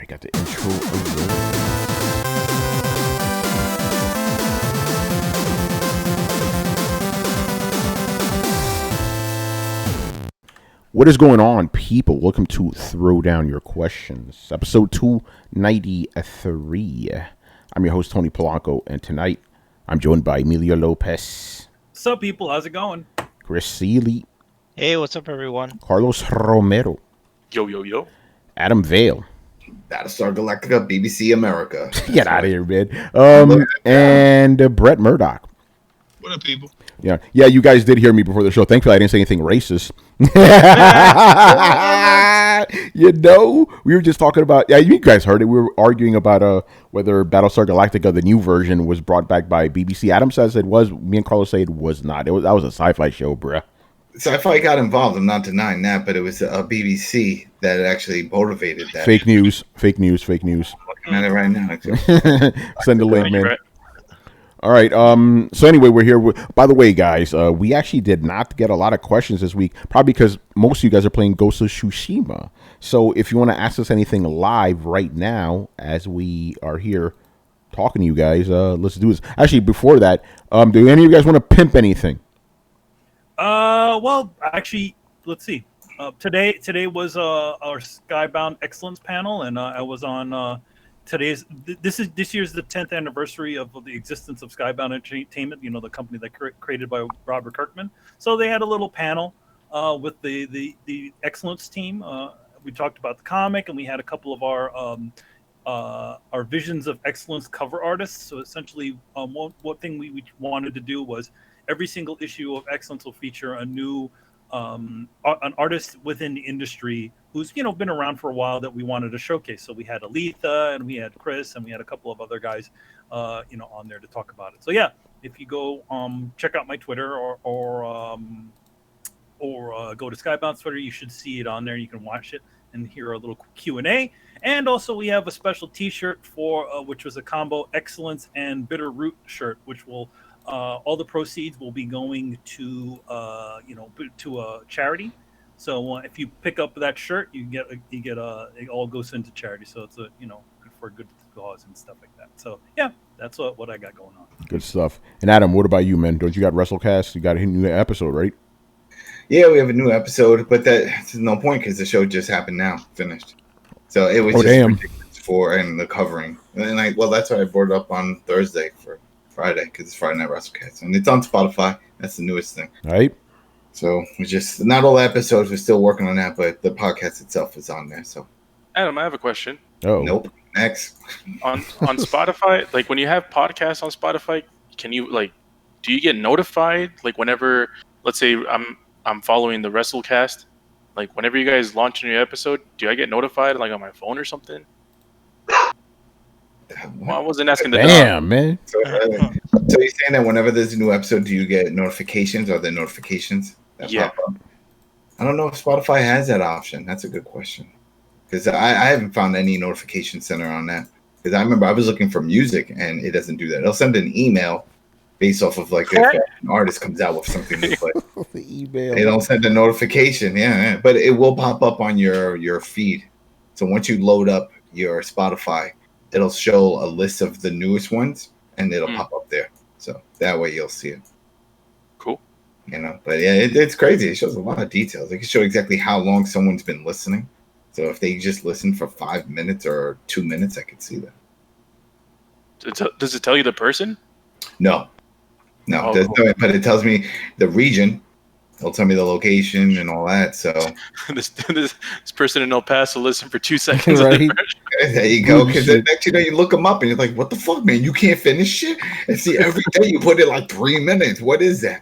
I got the intro over. What is going on, people? Welcome to Throwdown Your Questions, episode 293. I'm your host, Tony Polanco, and tonight I'm joined by Emilio Lopez. What's up, people? How's it going? Chris Seeley. Hey, what's up, everyone? Carlos Romero. Yo, yo, yo. Adam Vale. Battlestar Galactica, BBC America. Get out of here, man. And Brett Murdoch. What up, people? Yeah, you guys did hear me before the show. Thankfully, I didn't say anything racist. You know, we were just talking about. Yeah, you guys heard it. We were arguing about whether Battlestar Galactica, the new version, was brought back by BBC. Adam says it was. Me and Carlos say it was not. That was a sci-fi show, bruh. Sci-fi got involved. I'm not denying that, but it was BBC that actually motivated that. Fake news. I'm looking at it right now. Send the link, man. All right. So anyway, we're here. By the way, guys, we actually did not get a lot of questions this week, probably because most of you guys are playing Ghost of Tsushima. So if you want to ask us anything live right now, as we are here talking to you guys, let's do this. Actually, before that, do any of you guys want to pimp anything? Well, actually, let's see. Today was our Skybound Excellence panel, and I was on. This year's the 10th anniversary of the existence of Skybound Entertainment. You know, the company that created by Robert Kirkman. So they had a little panel with the Excellence team. We talked about the comic, and we had a couple of our Visions of Excellence cover artists. So essentially, one thing we wanted to do was every single issue of Excellence will feature a new an artist within the industry who's been around for a while that we wanted to showcase. So we had Aletha, and we had Chris, and we had a couple of other guys on there to talk about it. So yeah, if you go check out my Twitter or go to Skybound's Twitter, you should see it on there. You can watch it and hear a little Q&A. And also we have a special T-shirt for which was a combo Excellence and Bitter Root shirt, which will all the proceeds will be going to to a charity. So if you pick up that shirt, you get it all goes into charity. So it's for a good cause and stuff like that. So yeah, that's what I got going on. Good stuff. And Adam, what about you, man? Don't you got WrestleCast? You got a new episode, right? Yeah, we have a new episode, but that's no point because the show just happened now, finished. So it was ridiculous and the covering. And that's why I brought it up on Thursday for Friday, because it's Friday Night WrestleCast, and it's on Spotify. That's the newest thing. All right. So we're just not all the episodes. We're still working on that, but the podcast itself is on there. So, Adam, I have a question. Oh, nope. Next. On Spotify, like when you have podcasts on Spotify, can you do you get notified whenever? Let's say I'm following the WrestleCast, whenever you guys launch a new episode, do I get notified on my phone or something? Well, I wasn't asking the damn man. So you're saying that whenever there's a new episode, do you get notifications? Are there notifications that pop up? I don't know if Spotify has that option. That's a good question, because I haven't found any notification center on that. Because I remember I was looking for music and it doesn't do that. It'll send an email based off of if an artist comes out with something new, but the email. They don't send a notification. Yeah, but it will pop up on your feed. So once you load up your Spotify, it'll show a list of the newest ones, and it'll pop up there. So that way you'll see it. Cool. But yeah, it's crazy. It shows a lot of details. It can show exactly how long someone's been listening. So if they just listen for 5 minutes or 2 minutes, I could see that. Does it tell you the person? No. Oh. But it tells me the region. It'll tell me the location and all that. So this person in El Paso listened for 2 seconds. Right. There you go. Because next you look them up and you're like, what the fuck, man? You can't finish shit? And see, every day you put it 3 minutes. What is that?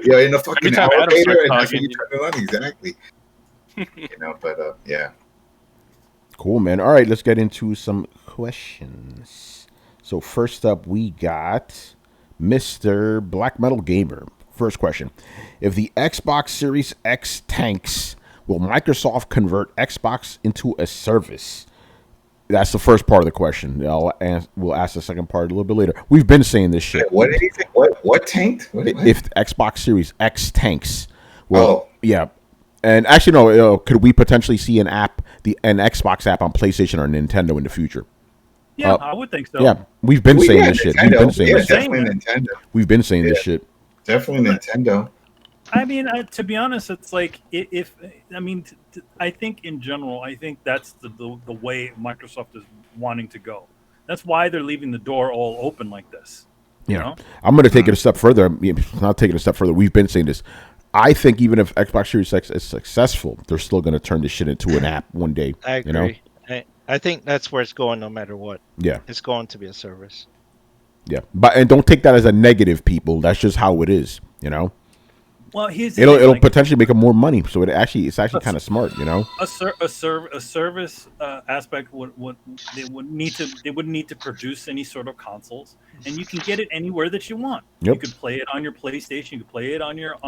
You're in a fucking elevator and that's when you turn it on. Exactly. But yeah. Cool, man. All right, let's get into some questions. So first up, we got Mr. Black Metal Gamer. First question. If the Xbox Series X tanks, will Microsoft convert Xbox into a service? That's the first part of the question. We'll ask the second part a little bit later. We've been saying this shit. What did he say? What tanked? If the Xbox Series X tanks. Well, yeah. And actually, no. Could we potentially see an app an Xbox app on PlayStation or Nintendo in the future. Yeah, I would think so. Yeah, we've been saying this shit. We've been saying this shit. Definitely Nintendo. We've been saying this shit. Definitely Nintendo. I mean, to be honest, it's like I think in general, I think that's the way Microsoft is wanting to go. That's why they're leaving the door all open like this. You know? I'm going to take it a step further. Not taking it a step further. We've been saying this. I think even if Xbox Series X is successful, they're still going to turn this shit into an app one day. I agree. You know? I think that's where it's going no matter what. Yeah. It's going to be a service. Yeah. And don't take that as a negative, people. That's just how it is, you know? Well, it'll potentially make them more money, so it's actually kind of smart, you know. A service aspect they wouldn't need to produce any sort of consoles, and you can get it anywhere that you want. Yep. You could play it on your PlayStation, you could play it on your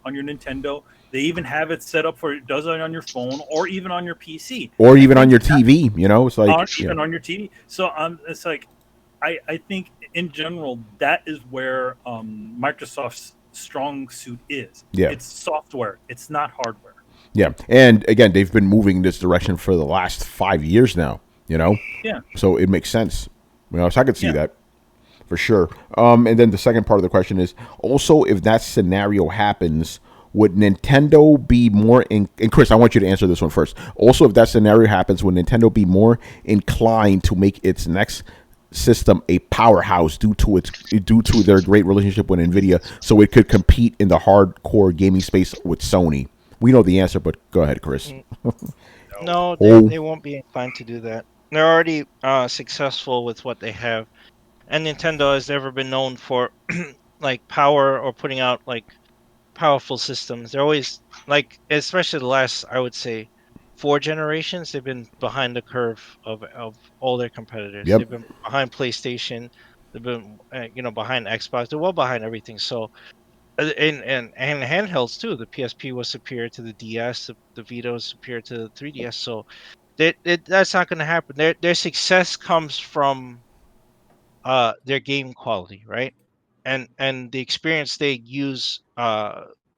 Nintendo. They even have it set up for it does it on your phone or even on your PC or even on your TV. You know, it's like on your TV. So it's like I think in general that is where Microsoft's strong suit is. Yeah. It's software. It's not hardware. Yeah. And again, they've been moving this direction for the last 5 years now, you know? Yeah. So it makes sense. You know, so I could see that for sure. And then the second part of the question is also, if that scenario happens, would Nintendo be more and Chris, I want you to answer this one first. Also, if that scenario happens, would Nintendo be more inclined to make its next system a powerhouse due to their great relationship with Nvidia, so it could compete in the hardcore gaming space with Sony? We know the answer, but go ahead, Chris. No, they won't be inclined to do that. They're already successful with what they have, and Nintendo has never been known for like power or putting out like powerful systems. They're always like, especially the last, I would say, 4 generations, they've been behind the curve of all their competitors. Yep. They've been behind PlayStation. They've been behind Xbox. They're well behind everything. So, and handhelds too. The PSP was superior to the DS. The Vita was superior to the 3DS. So, that's not going to happen. Their success comes from their game quality, right? And the experience they use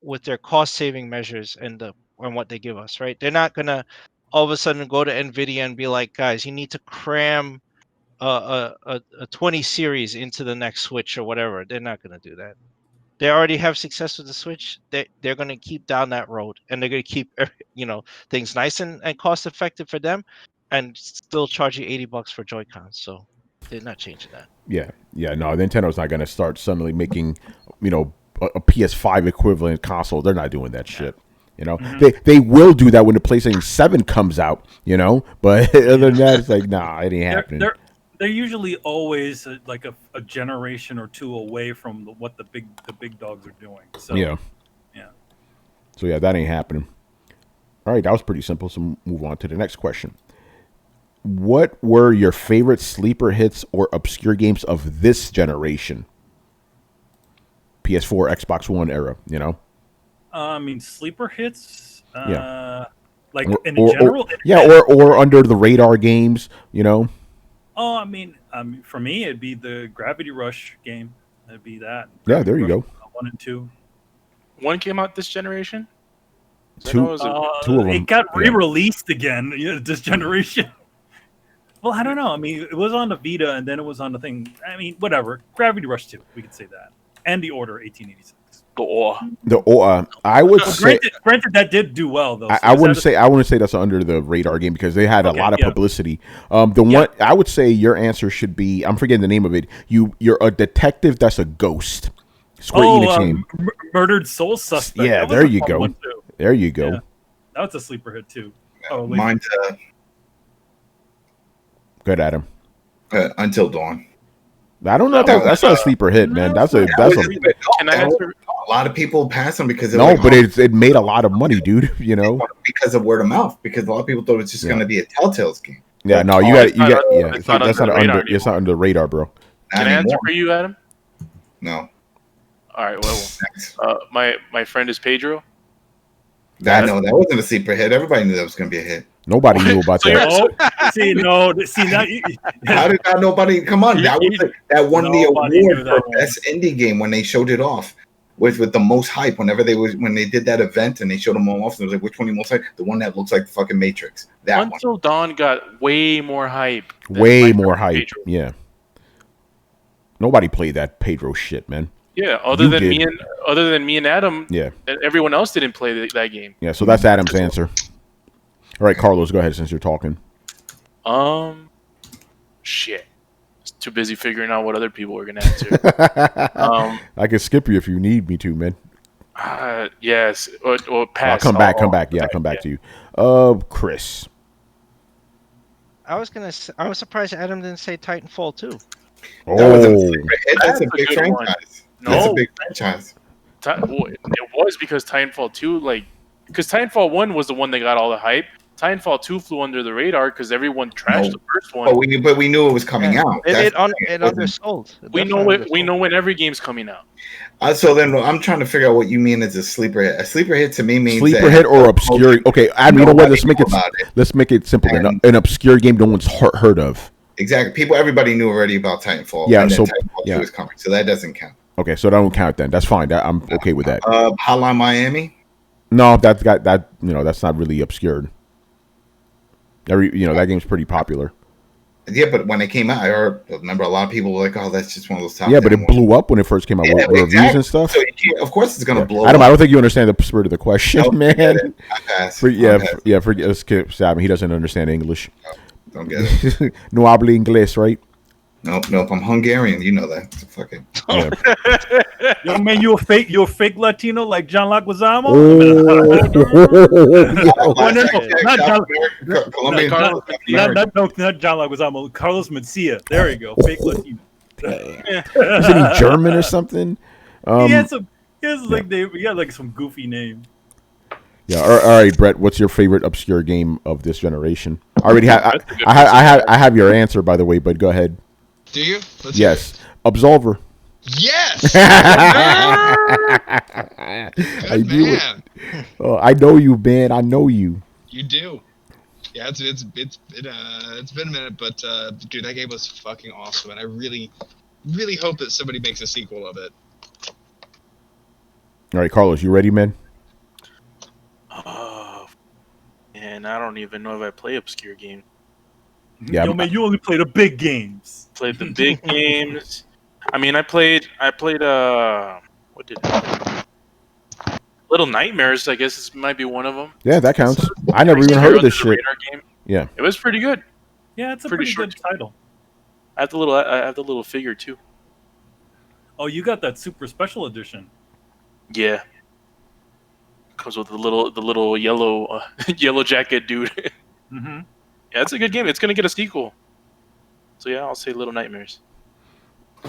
with their cost saving measures and what they give us, right? They're not gonna all of a sudden go to Nvidia and be like, guys, you need to cram a 20 series into the next Switch or whatever. They're not gonna do that. They already have success with the Switch. They're gonna keep down that road, and they're gonna keep things nice and cost effective for them, and still charge you $80 for Joy-Cons. So they're not changing that. Yeah, no, Nintendo's not going to start suddenly making, a PS5 equivalent console. They're not doing that shit. You know, they will do that when the PlayStation 7 comes out. But other than that, it's like, nah, it ain't happening. They're usually always like a generation or two away from what the big dogs are doing. So yeah. So yeah, that ain't happening. All right, that was pretty simple. So move on to the next question. What were your favorite sleeper hits or obscure games of this generation? PS4, Xbox One era, I mean, sleeper hits. Like or, in general. Or under the radar games, Oh, I mean, for me, it'd be the Gravity Rush game. It'd be that. Yeah, there you go. 1 and 2. 1 came out this generation. Two of them. It got re-released again this generation. Well, I don't know. I mean, it was on the Vita, and then it was on the thing. I mean, whatever. Gravity Rush 2, we could say that. And The Order 1886. I would say. Granted, that did do well though. So I wouldn't say that's under the radar game because they had a lot of publicity. One I would say your answer should be, I'm forgetting the name of it. You're a detective that's a ghost. Square Enix game. Murdered Soul Suspect. Yeah, there you go. There you go. Yeah. That was a sleeper hit too. Mine's good, Adam. Until Dawn. I don't know. That's not a sleeper hit, man. That's a. Can I answer? A lot of people pass them because it made a lot of money, dude. Because of word of mouth. Because a lot of people thought it was just going to be a Telltale's game. Yeah, no, it's not under the radar, bro. Can I answer for you, Adam? No. All right. Well, my friend is Pedro. That wasn't a sleeper hit. Everybody knew that was going to be a hit. Nobody knew about that. How did nobody? Come on, that won the award for best indie game when they showed it off. with the most hype. When they did that event and they showed them all off, it was like, which one you most hype? The one that looks like the fucking Matrix. That Until one. Dawn got way more hype. Way more hype. Yeah. Nobody played that Pedro shit, man. Yeah, other than me and Adam, yeah, everyone else didn't play that game. Yeah, so that's Adam's answer. All right, Carlos, go ahead since you're talking. Shit. Too busy figuring out what other people were gonna answer. I can skip you if you need me to, man. Yes, or pass. I'll come back. Yeah, I'll come back to you. Chris. I was surprised Adam didn't say Titanfall 2. That's a big franchise. No, that's a big franchise. It was because Titanfall 2, because Titanfall 1 was the one that got all the hype. Titanfall 2 flew under the radar because everyone trashed the first one. But we knew it was coming out. It undersold. We know when every game's coming out. So then I'm trying to figure out what you mean as a sleeper hit. A sleeper hit to me means sleeper hit or obscure. Okay, Adam, you know what? Let's make it simple. An obscure game no one's heard of. Exactly. Everybody knew already about Titanfall. Yeah, and so Titanfall 2 is coming, so that doesn't count. Okay, so that don't count then. That's fine. I'm okay with that. Hotline Miami. No, that's not really obscured. That game's pretty popular. Yeah, but when it came out, I remember a lot of people were like, "Oh, that's just one of those top." Yeah, but it blew up when it first came out with reviews and stuff. So of course it's gonna blow. Adam, I don't think you understand the spirit of the question, man. I pass. Forget skip Sam. He doesn't understand English. No, don't get it. No hablo inglés, right? Nope. I'm Hungarian. You know that. Fucking. Yeah. Yo, man, you a fake Latino like John Leguizamo? Not John Leguizamo. Carlos Mencia. There you go. Fake Latino. Isn't he German or something? He had some goofy name. Yeah. All right, Brett. What's your favorite obscure game of this generation? I already have. I have your answer, by the way. But go ahead. Do you? Yes. Absolver. Yes. I knew it. I know you, man. I know you. You do. Yeah, it's been a minute, but dude, that game was fucking awesome, and I really, really hope that somebody makes a sequel of it. All right, Carlos, you ready, man? And I don't even know if I play obscure games. Yeah, yo, man, you only play the big games. Played the big games. I mean, I played. What did I play? Little Nightmares. I guess this might be one of them. Yeah, that counts. I never even heard of this shit. Game. Yeah, it was pretty good. Yeah, it's a pretty good title. I have the little figure too. Oh, you got that super special edition. Yeah. Comes with the little yellow yellow jacket dude. Mm-hmm. Yeah, it's a good game. It's gonna get a sequel. So yeah, I'll say Little Nightmares.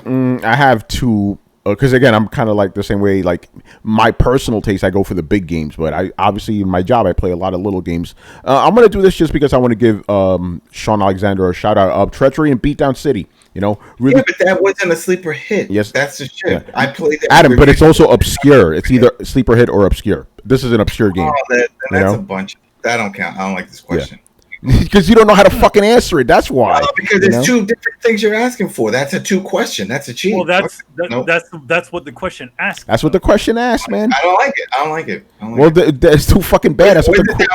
I have two. Because again, I'm kind of like the same way. Like my personal taste, I go for the big games. But I obviously in my job, I play a lot of little games. I'm gonna do this just because I want to give Sean Alexander a shout out. Treachery and Beatdown City. Really. Yeah, but that wasn't a sleeper hit. Yes, that's the shit. Yeah. I played that. Adam, but it's also obscure. It's either sleeper hit or obscure. This is an obscure game. That's a bunch. That don't count. I don't like this question. Because you don't know how to fucking answer it. That's why. No, because it's two different things you're asking for. That's a 2 question. That's a cheat. Well, that's what the question asks. That's what the question asks, man. I don't like it. Well, that's too fucking bad. That's what the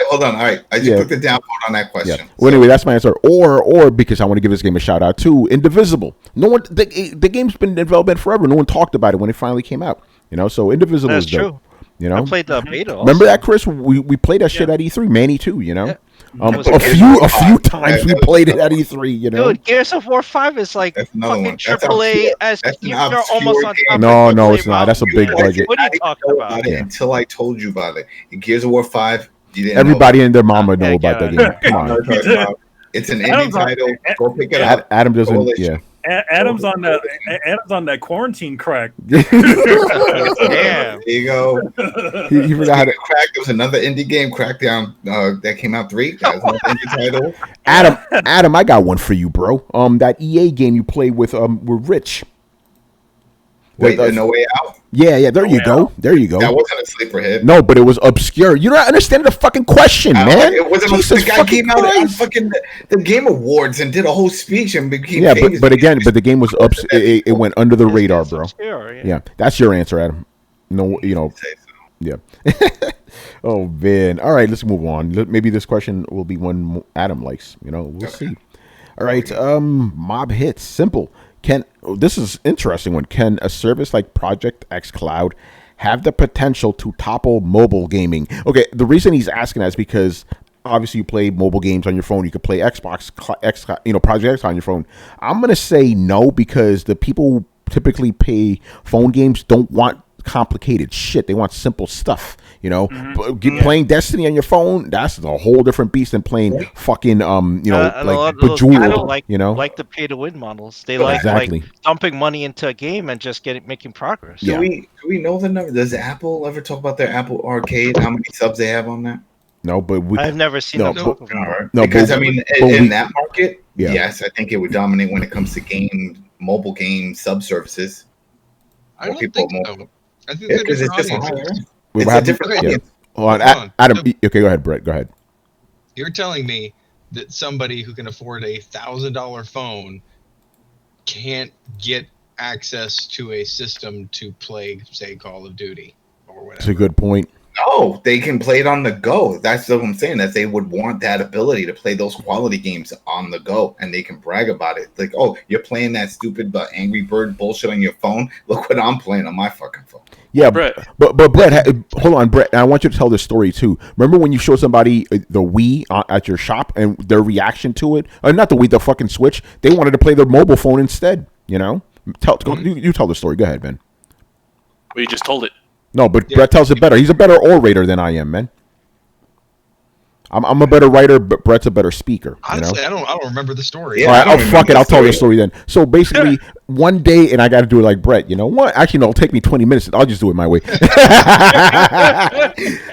hold on. All right, I just took the downvote on that question. Yeah. Well, anyway, that's my answer. Or because I want to give this game a shout out too. Indivisible. No one. The game's been in development forever. No one talked about it when it finally came out. So Indivisible is true. Dope. I played the beta. Also. Remember that, Chris? We played that shit at E3. Manny too. Yeah. A few times we played it at E3. Dude, Gears of War 5 is like fucking AAA as you're almost on top. No, it's not. That's a big budget. What are you talking about? Until I told you about it. In Gears of War 5, you didn't. Everybody and their mama know about that game. Come on. It's an indie title. Go pick it up. Adam doesn't. Yeah. Adam's on that quarantine crack. Damn. There you go. He forgot how to crack. There was another indie game, Crackdown, that came out 3. That was another indie title. Adam, I got one for you, bro. That EA game you play with Rich. Wait, No Way Out? Yeah, there you go. There you go. That wasn't a sleeper hit. No, but it was obscure. You don't understand the fucking question, man. It wasn't the guy came out on fucking the Game Awards and did a whole speech and became famous. But the game was it went under the radar, bro. Obscure, yeah, that's your answer, Adam. No, Say so. yeah. Oh man. All right, let's move on. Maybe this question will be one Adam likes. We'll Okay. see. All right. Mob hits. Simple. This is interesting one. Can a service like Project xCloud have the potential to topple mobile gaming? Okay, the reason he's asking that is because obviously you play mobile games on your phone. You could play Project X on your phone. I'm gonna say no because the people who typically play phone games don't want complicated shit. They want simple stuff. Playing Destiny on your phone, that's a whole different beast than playing fucking and a lot like of those people Bejeweled. like the pay to win models. They Exactly. like dumping money into a game and just making progress. Yeah. Do we know the number? Does Apple ever talk about their Apple Arcade? How many subs they have on that? No, but I've never seen them talk about it. No, because but- I mean, but in we- that market, Yeah. yes, I think it would dominate when it comes to mobile game sub services. I More don't people, think more- so. I think Yeah, they're because it's different just audiences. higher. Wait, It's what a happened? different Okay, audience. Hold on, Hold on. Adam. So- Okay, go ahead, Brett. Go ahead. You're telling me that somebody who can afford a $1,000 phone can't get access to a system to play, say, Call of Duty or whatever. That's a good point. No, they can play it on the go. That's what I'm saying. That they would want that ability to play those quality games on the go, and they can brag about it. Like, oh, you're playing that stupid Angry Bird bullshit on your phone. Look what I'm playing on my fucking phone. Yeah, Brett. but Brett, hold on, Brett. I want you to tell this story too. Remember when you showed somebody the Wii at your shop and their reaction to it? Not the Wii, the fucking Switch. They wanted to play their mobile phone instead. You tell the story. Go ahead, man. Well, you just told it. No, but Yeah. Brett tells it better. He's a better orator than I am, man. I'm a better writer, but Brett's a better speaker. Honestly, I don't remember the story. Yeah. All right, I don't fuck remember it. I'll the tell the story. story then. So basically, one day, and I got to do it like Brett. You know what? Actually, no, it'll take me 20 minutes. I'll just do it my way.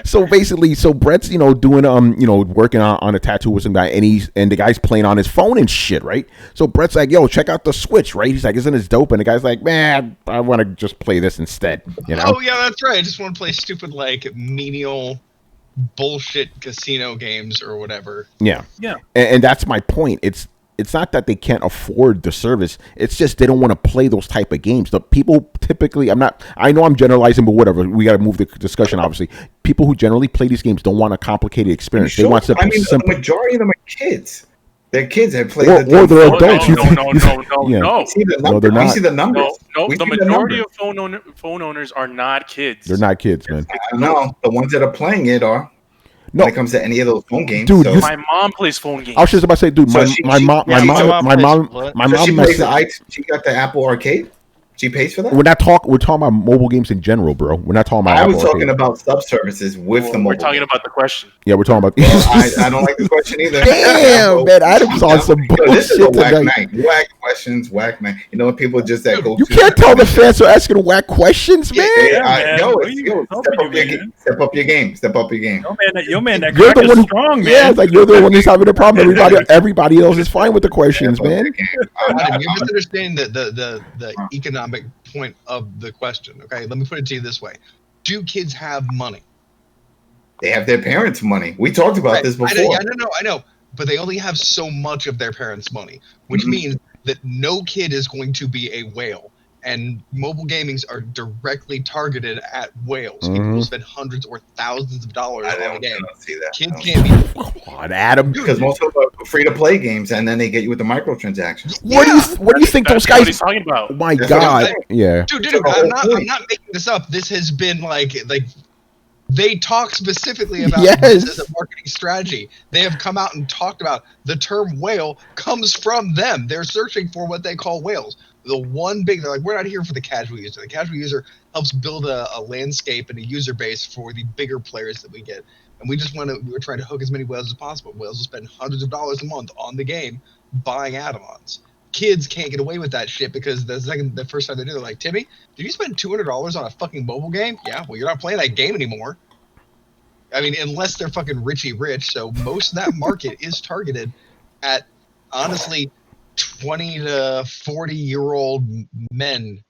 So basically, Brett's doing working on a tattoo with some guy, and the guy's playing on his phone and shit, right? So Brett's like, "Yo, check out the Switch," right? He's like, "Isn't this dope?" And the guy's like, "Man, I want to just play this instead." Oh yeah, that's right. I just want to play stupid menial bullshit casino games or whatever. Yeah. Yeah. And that's my point. It's not that they can't afford the service. It's just they don't want to play those type of games. The people typically, I know I'm generalizing, but whatever. We got to move the discussion, obviously. People who generally play these games don't want a complicated experience. They want something simple. The majority of them are kids. They're kids that play Or they're No, adults. no. Yeah. We see the No, numbers. they're We not. see the numbers. No, We the see the majority numbers. of phone owners are not kids. They're not kids, man. I know the ones that are playing it are. No, When it comes to any of those phone games, Dude, so, My mom plays phone games. I was just about to say, dude, So my mom, yeah, my mom plays- so she plays messaged- she got the Apple Arcade. She pays for that. We're talking about mobile games in general, bro. We're not talking about. I was Apple talking Arcade. about sub services with the mobile. We're talking game. about the question. Yeah, we're talking about. Well, I don't like the question either. Damn, man, Adam's on some This is a bullshit whack tonight. night. Whack questions, whack night. You know what people just that go. You can't tell the fans are asking whack questions, man. man. Yo, What are you helping you, man? step up your game. Step up your game. Your man, that You're crack the one is who, strong, man. yeah, it's like you're the one who's having a problem. Everybody else is fine with the questions, Step up man. your game. Adam, you're misunderstanding the economic point of the question. Okay, let me put it to you this way: do kids have money? They have their parents' money. We talked about this before. I know, but they only have so much of their parents' money, which Mhm. means that no kid is going to be a whale. And mobile gamings are directly targeted at whales. People Mhm. will spend hundreds or thousands of dollars I on a don't game. see that. Kids can't be. Come on, Adam. Because most of them are free to play games, and then they get you with the microtransactions. What do you think those That's what guys? he's talking about. Oh my That's what I'm God, saying. yeah. Dude, the I'm whole point. not making this up. This has been like they talk specifically about Yes. this as a marketing strategy. They have come out and talked about the term whale comes from them. They're searching for what they call whales. They're like, we're not here for the casual user. The casual user helps build a landscape and a user base for the bigger players that we get. And we're trying to hook as many whales as possible. Whales will spend hundreds of dollars a month on the game buying add-ons. Kids can't get away with that shit because the first time they do, they're like, Timmy, did you spend $200 on a fucking mobile game? Yeah, well, you're not playing that game anymore. I mean, unless they're fucking Richie Rich. So most of that market is targeted at, honestly, 20 to 40-year-old men.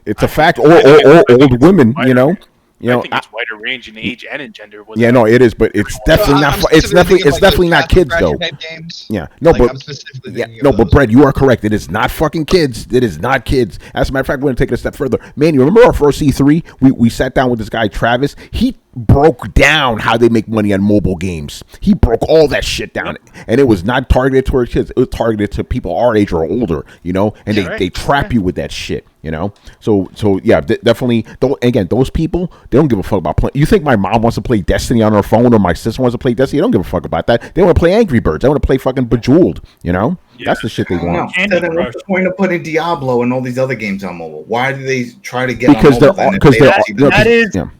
It's a fact, or old women, you know. You know, I think it's wider range in age and in gender. yeah, no, it is, but it's definitely not. It's definitely not kids though. Games. Yeah, no, Like, but I'm specifically yeah, thinking no, of but those. Brett, you are correct. It is not fucking kids. It is not kids. As a matter of fact, we're gonna take it a step further. Man, you remember our first E3? We sat down with this guy Travis. He broke down how they make money on mobile games. He broke all that shit down, and it was not targeted towards kids. It was targeted to people our age or older. You know, and they trap you with that shit. You know, so yeah, definitely. Again, those people, they don't give a fuck about playing. You think my mom wants to play Destiny on her phone or my sister wants to play Destiny? They don't give a fuck about that. They want to play Angry Birds. They want to play fucking Bejeweled. You know, that's the shit they want. So then what's the point of putting Diablo and all these other games on mobile? Why do they try to get because on mobile?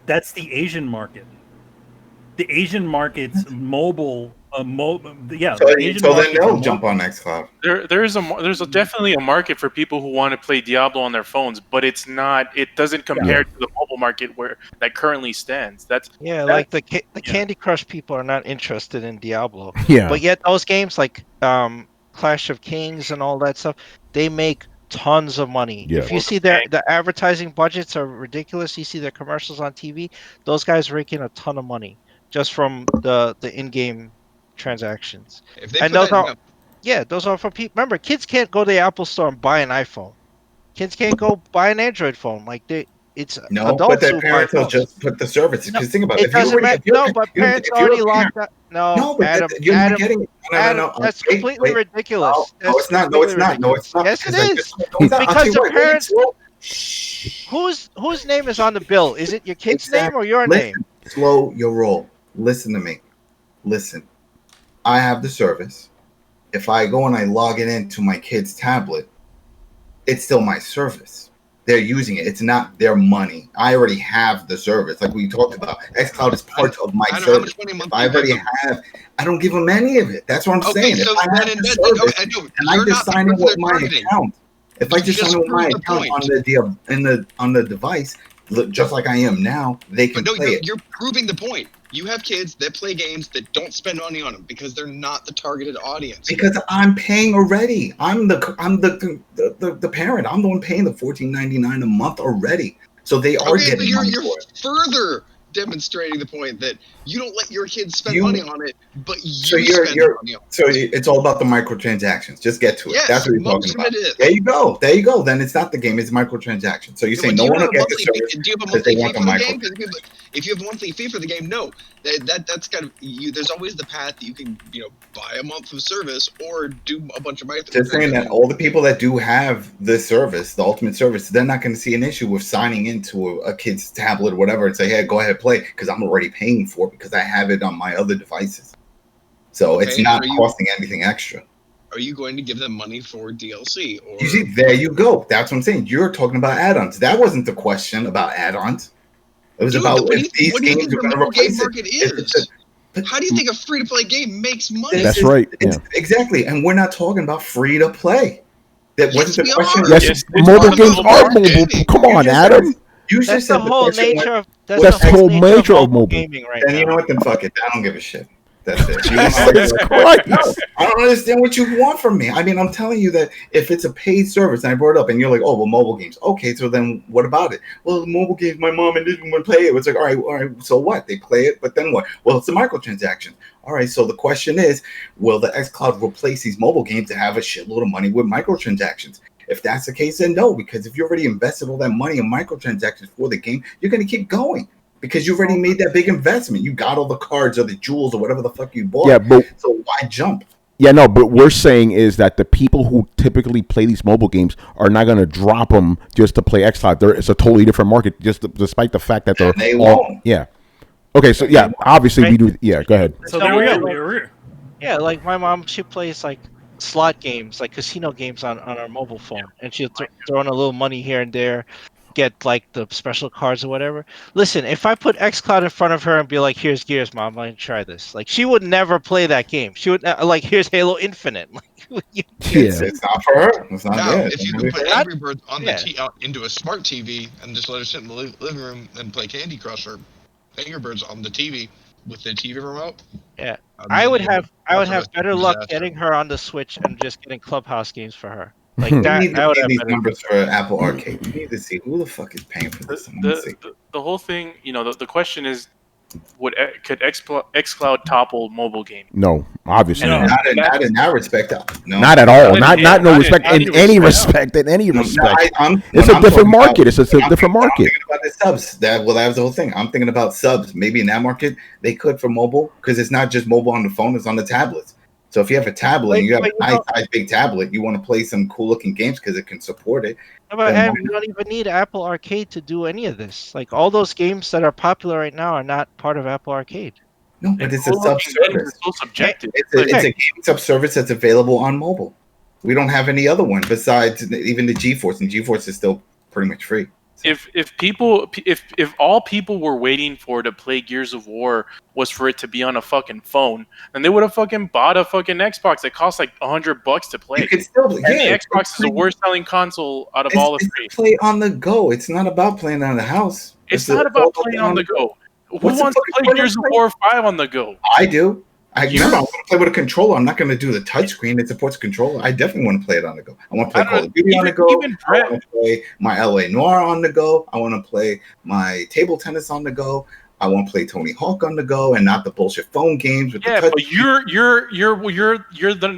That's the Asian market. The Asian market's mobile. So then they'll jump on xCloud. There's definitely a market for people who want to play Diablo on their phones, but it's not. It doesn't compare to the mobile market where that currently stands. Like the Candy Crush people are not interested in Diablo. Yeah, but yet those games like Clash of Kings and all that stuff, they make tons of money. Yeah. If you see the advertising budgets are ridiculous, you see their commercials on TV, those guys are making a ton of money just from the in-game transactions. If they and those are for people. Remember, kids can't go to the Apple Store and buy an iPhone. Kids can't go buy an Android phone. Like it's no, adults but their who parents buy will just put the service. Because think about it. But parents already locked that. No, but Adam, you're not Adam, getting it. No. that's completely ridiculous. No, it's not. No, it's not. No, it's not. Yes, it is. Because the parents. Whose name is on the bill? Is it your kid's name or your name? Slow your roll. Listen to me. Listen. I have the service. If I go and I log it into my kid's tablet, it's still my service. They're using it. It's not their money. I already have the service. Like we talked about, xCloud is part of my service. I already have. I don't give them any of it. That's what I'm saying. So if I have the service, and I just sign in with my account. If I just sign in with my account on the device, just like I am now, they can play it. You're proving the point. You have kids that play games that don't spend money on them because they're not the targeted audience. Because I'm paying already. I'm the parent. I'm the one paying the $14.99 a month already. So they are getting money for it. Further demonstrating the point that you don't let your kids spend money on it, but spend money on it. So it's all about the microtransactions. Just get to it. Yes, that's what you're talking about. There you go. Then it's not the game. It's microtransactions. So you're saying no one will get the service. Do you have a monthly fee for the game? If you have a monthly fee for the game, no. That's kind of there's always the path that you can buy a month of service or do a bunch of microtransactions. Just saying that all the people that do have this service, the ultimate service, they're not going to see an issue with signing into a kid's tablet or whatever and say, hey, go ahead, play, because I'm already paying for it because I have it on my other devices. So it's not costing anything extra. Are you going to give them money for DLC? Or... You see, there you go. That's what I'm saying. You're talking about add-ons. That wasn't the question about add-ons. It was about if these games are going to replace it. How do you think a free-to-play game makes money? That's right. Exactly. And we're not talking about free-to-play. That wasn't the question. Yes, mobile games are mobile. Come on, Adam. You just said the whole nature of that's the whole nature of mobile gaming right now. Then you know what? Then fuck it. I don't give a shit. That's it. I don't understand what you want from me. I mean, I'm telling you that if it's a paid service, and I brought it up, and you're like, oh, well, mobile games. Okay, so then what about it? Well, mobile games, my mom and didn't want to play it. It's like, all right, so what? They play it, but then what? Well, it's a microtransaction. All right, so the question is, will the xCloud replace these mobile games to have a shitload of money with microtransactions? If that's the case, then no, because if you already invested all that money in microtransactions for the game, you're going to keep going. Because you already made that big investment. You got all the cards or the jewels or whatever the fuck you bought. Yeah, but so why jump? Yeah, no, but we're saying is that the people who typically play these mobile games are not going to drop them just to play xCloud. It's a totally different market, despite the fact that they won't. Yeah. Okay, so yeah, obviously we do. Yeah, go ahead. So there we go. Yeah, like my mom, she plays like slot games, like casino games on her mobile phone, and she'll throw in a little money here and there. Get like the special cards or whatever. Listen, if I put xCloud in front of her and be like, "Here's Gears, Mom, let me try this," like she would never play that game. She would like, "Here's Halo Infinite." Like, it's not for her. It's not good. If you can put Angry Birds on into a smart TV and just let her sit in the living room and play Candy Crush or Angry Birds on the TV with the TV remote. Yeah, I would have better luck getting her on the Switch and just getting Clubhouse games for her. Like We that. need That to would see have these better. numbers for Apple Arcade. We need to see who the fuck is paying for this. I want to see. The whole thing, the question is, could xCloud topple mobile game? No, obviously No. not. Not in that respect. No. Not at all. Not in Not no any- respect. not in In any any respect. respect. In any No, respect. when It's a I'm different talking market. about- It's a different I'm market. thinking about the subs. That was the whole thing. I'm thinking about subs. Maybe in that market they could for mobile because it's not just mobile on the phone; it's on the tablets. So if you have a tablet and you have a nice size big tablet, you want to play some cool looking games because it can support it. But Then you don't even need Apple Arcade to do any of this. Like all those games that are popular right now are not part of Apple Arcade. No, but it's a Cool sub looking games service. is so subjective. It's a gaming sub service that's available on mobile. We don't have any other one besides even the GeForce, and GeForce is still pretty much free. If all people were waiting for to play Gears of War was for it to be on a fucking phone, then they would have fucking bought a fucking Xbox that costs like $100 to play. You can still, And the Xbox is the worst selling console out of all the three. It's play on the go. It's not about playing on the house. It's not about playing on the go. Who wants to play Gears of War 5 on the go? I do. Remember, I want to play with a controller. I'm not going to do the touchscreen. It supports a controller. I definitely want to play it on the go. I want to play Call of Duty on the go. I want to play my LA Noir on the go. I want to play my table tennis on the go. I want to play Tony Hawk on the go, and not the bullshit phone games with the touch. But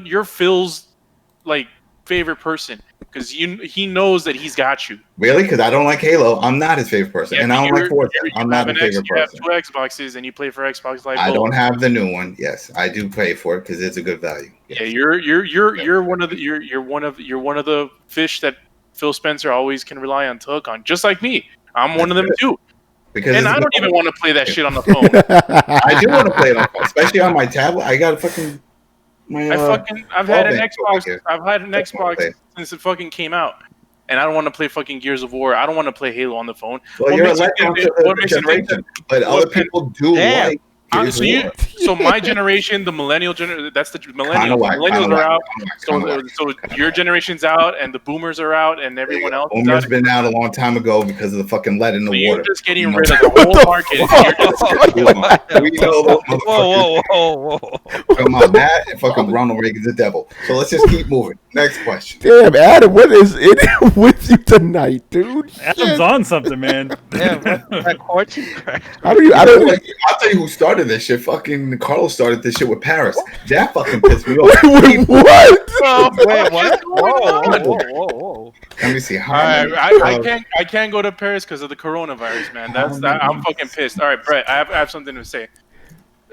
you're Phil's like favorite person because he knows that he's got you. Really? Because I don't like Halo. I'm not his favorite person, and I don't like Forza. I'm not his favorite person. You have 2 Xboxes and you play for Xbox Live. I don't have the new one. Yes, I do pay for it because it's a good value. Yes. Yeah, you're one of the fish that Phil Spencer always can rely on to hook on, just like me. I'm one of them too. Because I don't even want to play that shit on the phone. I do want to play it on phone, especially on my tablet. I got a fucking I've had an Xbox. I've had an Xbox since it fucking came out, and I don't want to play fucking Gears of War. I don't want to play Halo on the phone. Well, you're a letdown to the generation, but other people do like. So my generation, the millennial generation, that's the millennials. Millennials are out. So your generation's out, and the boomers are out, and everyone else. Boomers been out a long time ago because of the fucking lead in the water. You're just getting rid of the whole market. We know those motherfuckers. Whoa. Come on, Matt, and fucking Ronald Reagan's the devil. So let's just keep moving. Next question. Damn, Adam, what is it with you tonight, dude? Adam's on something, man. That quarantine crash. I'll tell you who started this shit. Fucking Carlos started this shit with Paris. That fucking pissed me off. Wait, what? Wait, what? Whoa. Let me see. I can't go to Paris because of the coronavirus, man. I'm fucking pissed. All right, Brett, I have something to say.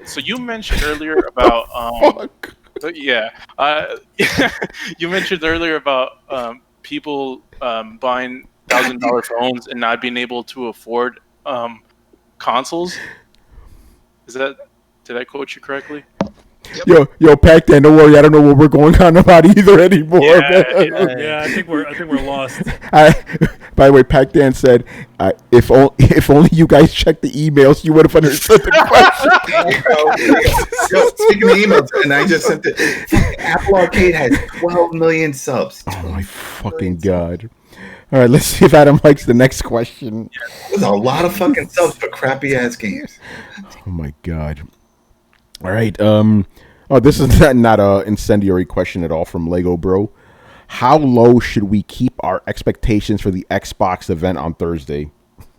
So you mentioned earlier about you mentioned earlier about people buying $1,000 phones and not being able to afford consoles. Did I quote you correctly? Yo, Pac-Dan, don't worry. I don't know what we're going on about either anymore. Yeah, I think we're lost. By the way, Pac-Dan said, if only you guys checked the emails, you would have understood the question. Speaking of emails, and I just sent it. Apple Arcade has 12 million subs. Oh my fucking god! All right, let's see if Adam likes the next question. There's a lot of fucking subs for crappy ass games. Oh my god! All right, this is not a incendiary question at all from Lego Bro. How low should we keep our expectations for the Xbox event on Thursday?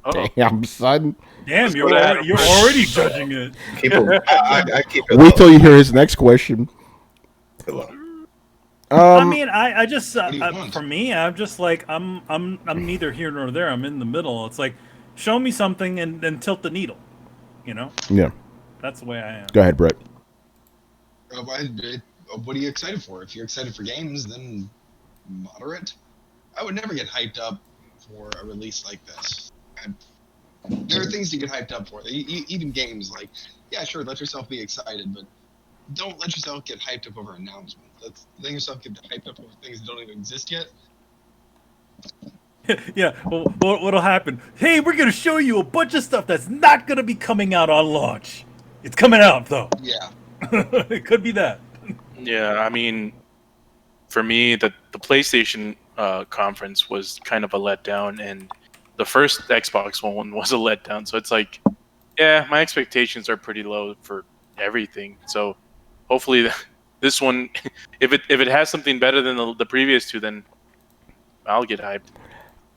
Oh. Damn, son. Damn, you're already judging it. I keep it. Wait till you hear his next question. I mean, I just for me, I'm just like I'm neither here nor there. I'm in the middle. It's like, show me something and then tilt the needle. You know? Yeah. That's the way I am. Go ahead, Brett. What are you excited for? If you're excited for games, then moderate. I would never get hyped up for a release like this. There are things to get hyped up for. Even games, like, yeah, sure, let yourself be excited, but don't let yourself get hyped up over announcements. Let yourself get hyped up over things that don't even exist yet. Yeah, well, what'll happen? Hey, we're gonna show you a bunch of stuff that's not gonna be coming out on launch. It's coming out though. Yeah. It could be that. Yeah, I mean, for me, the PlayStation conference was kind of a letdown, and the first Xbox one was a letdown. So it's like, yeah, my expectations are pretty low for everything. So hopefully this one, if it has something better than the previous two, then I'll get hyped.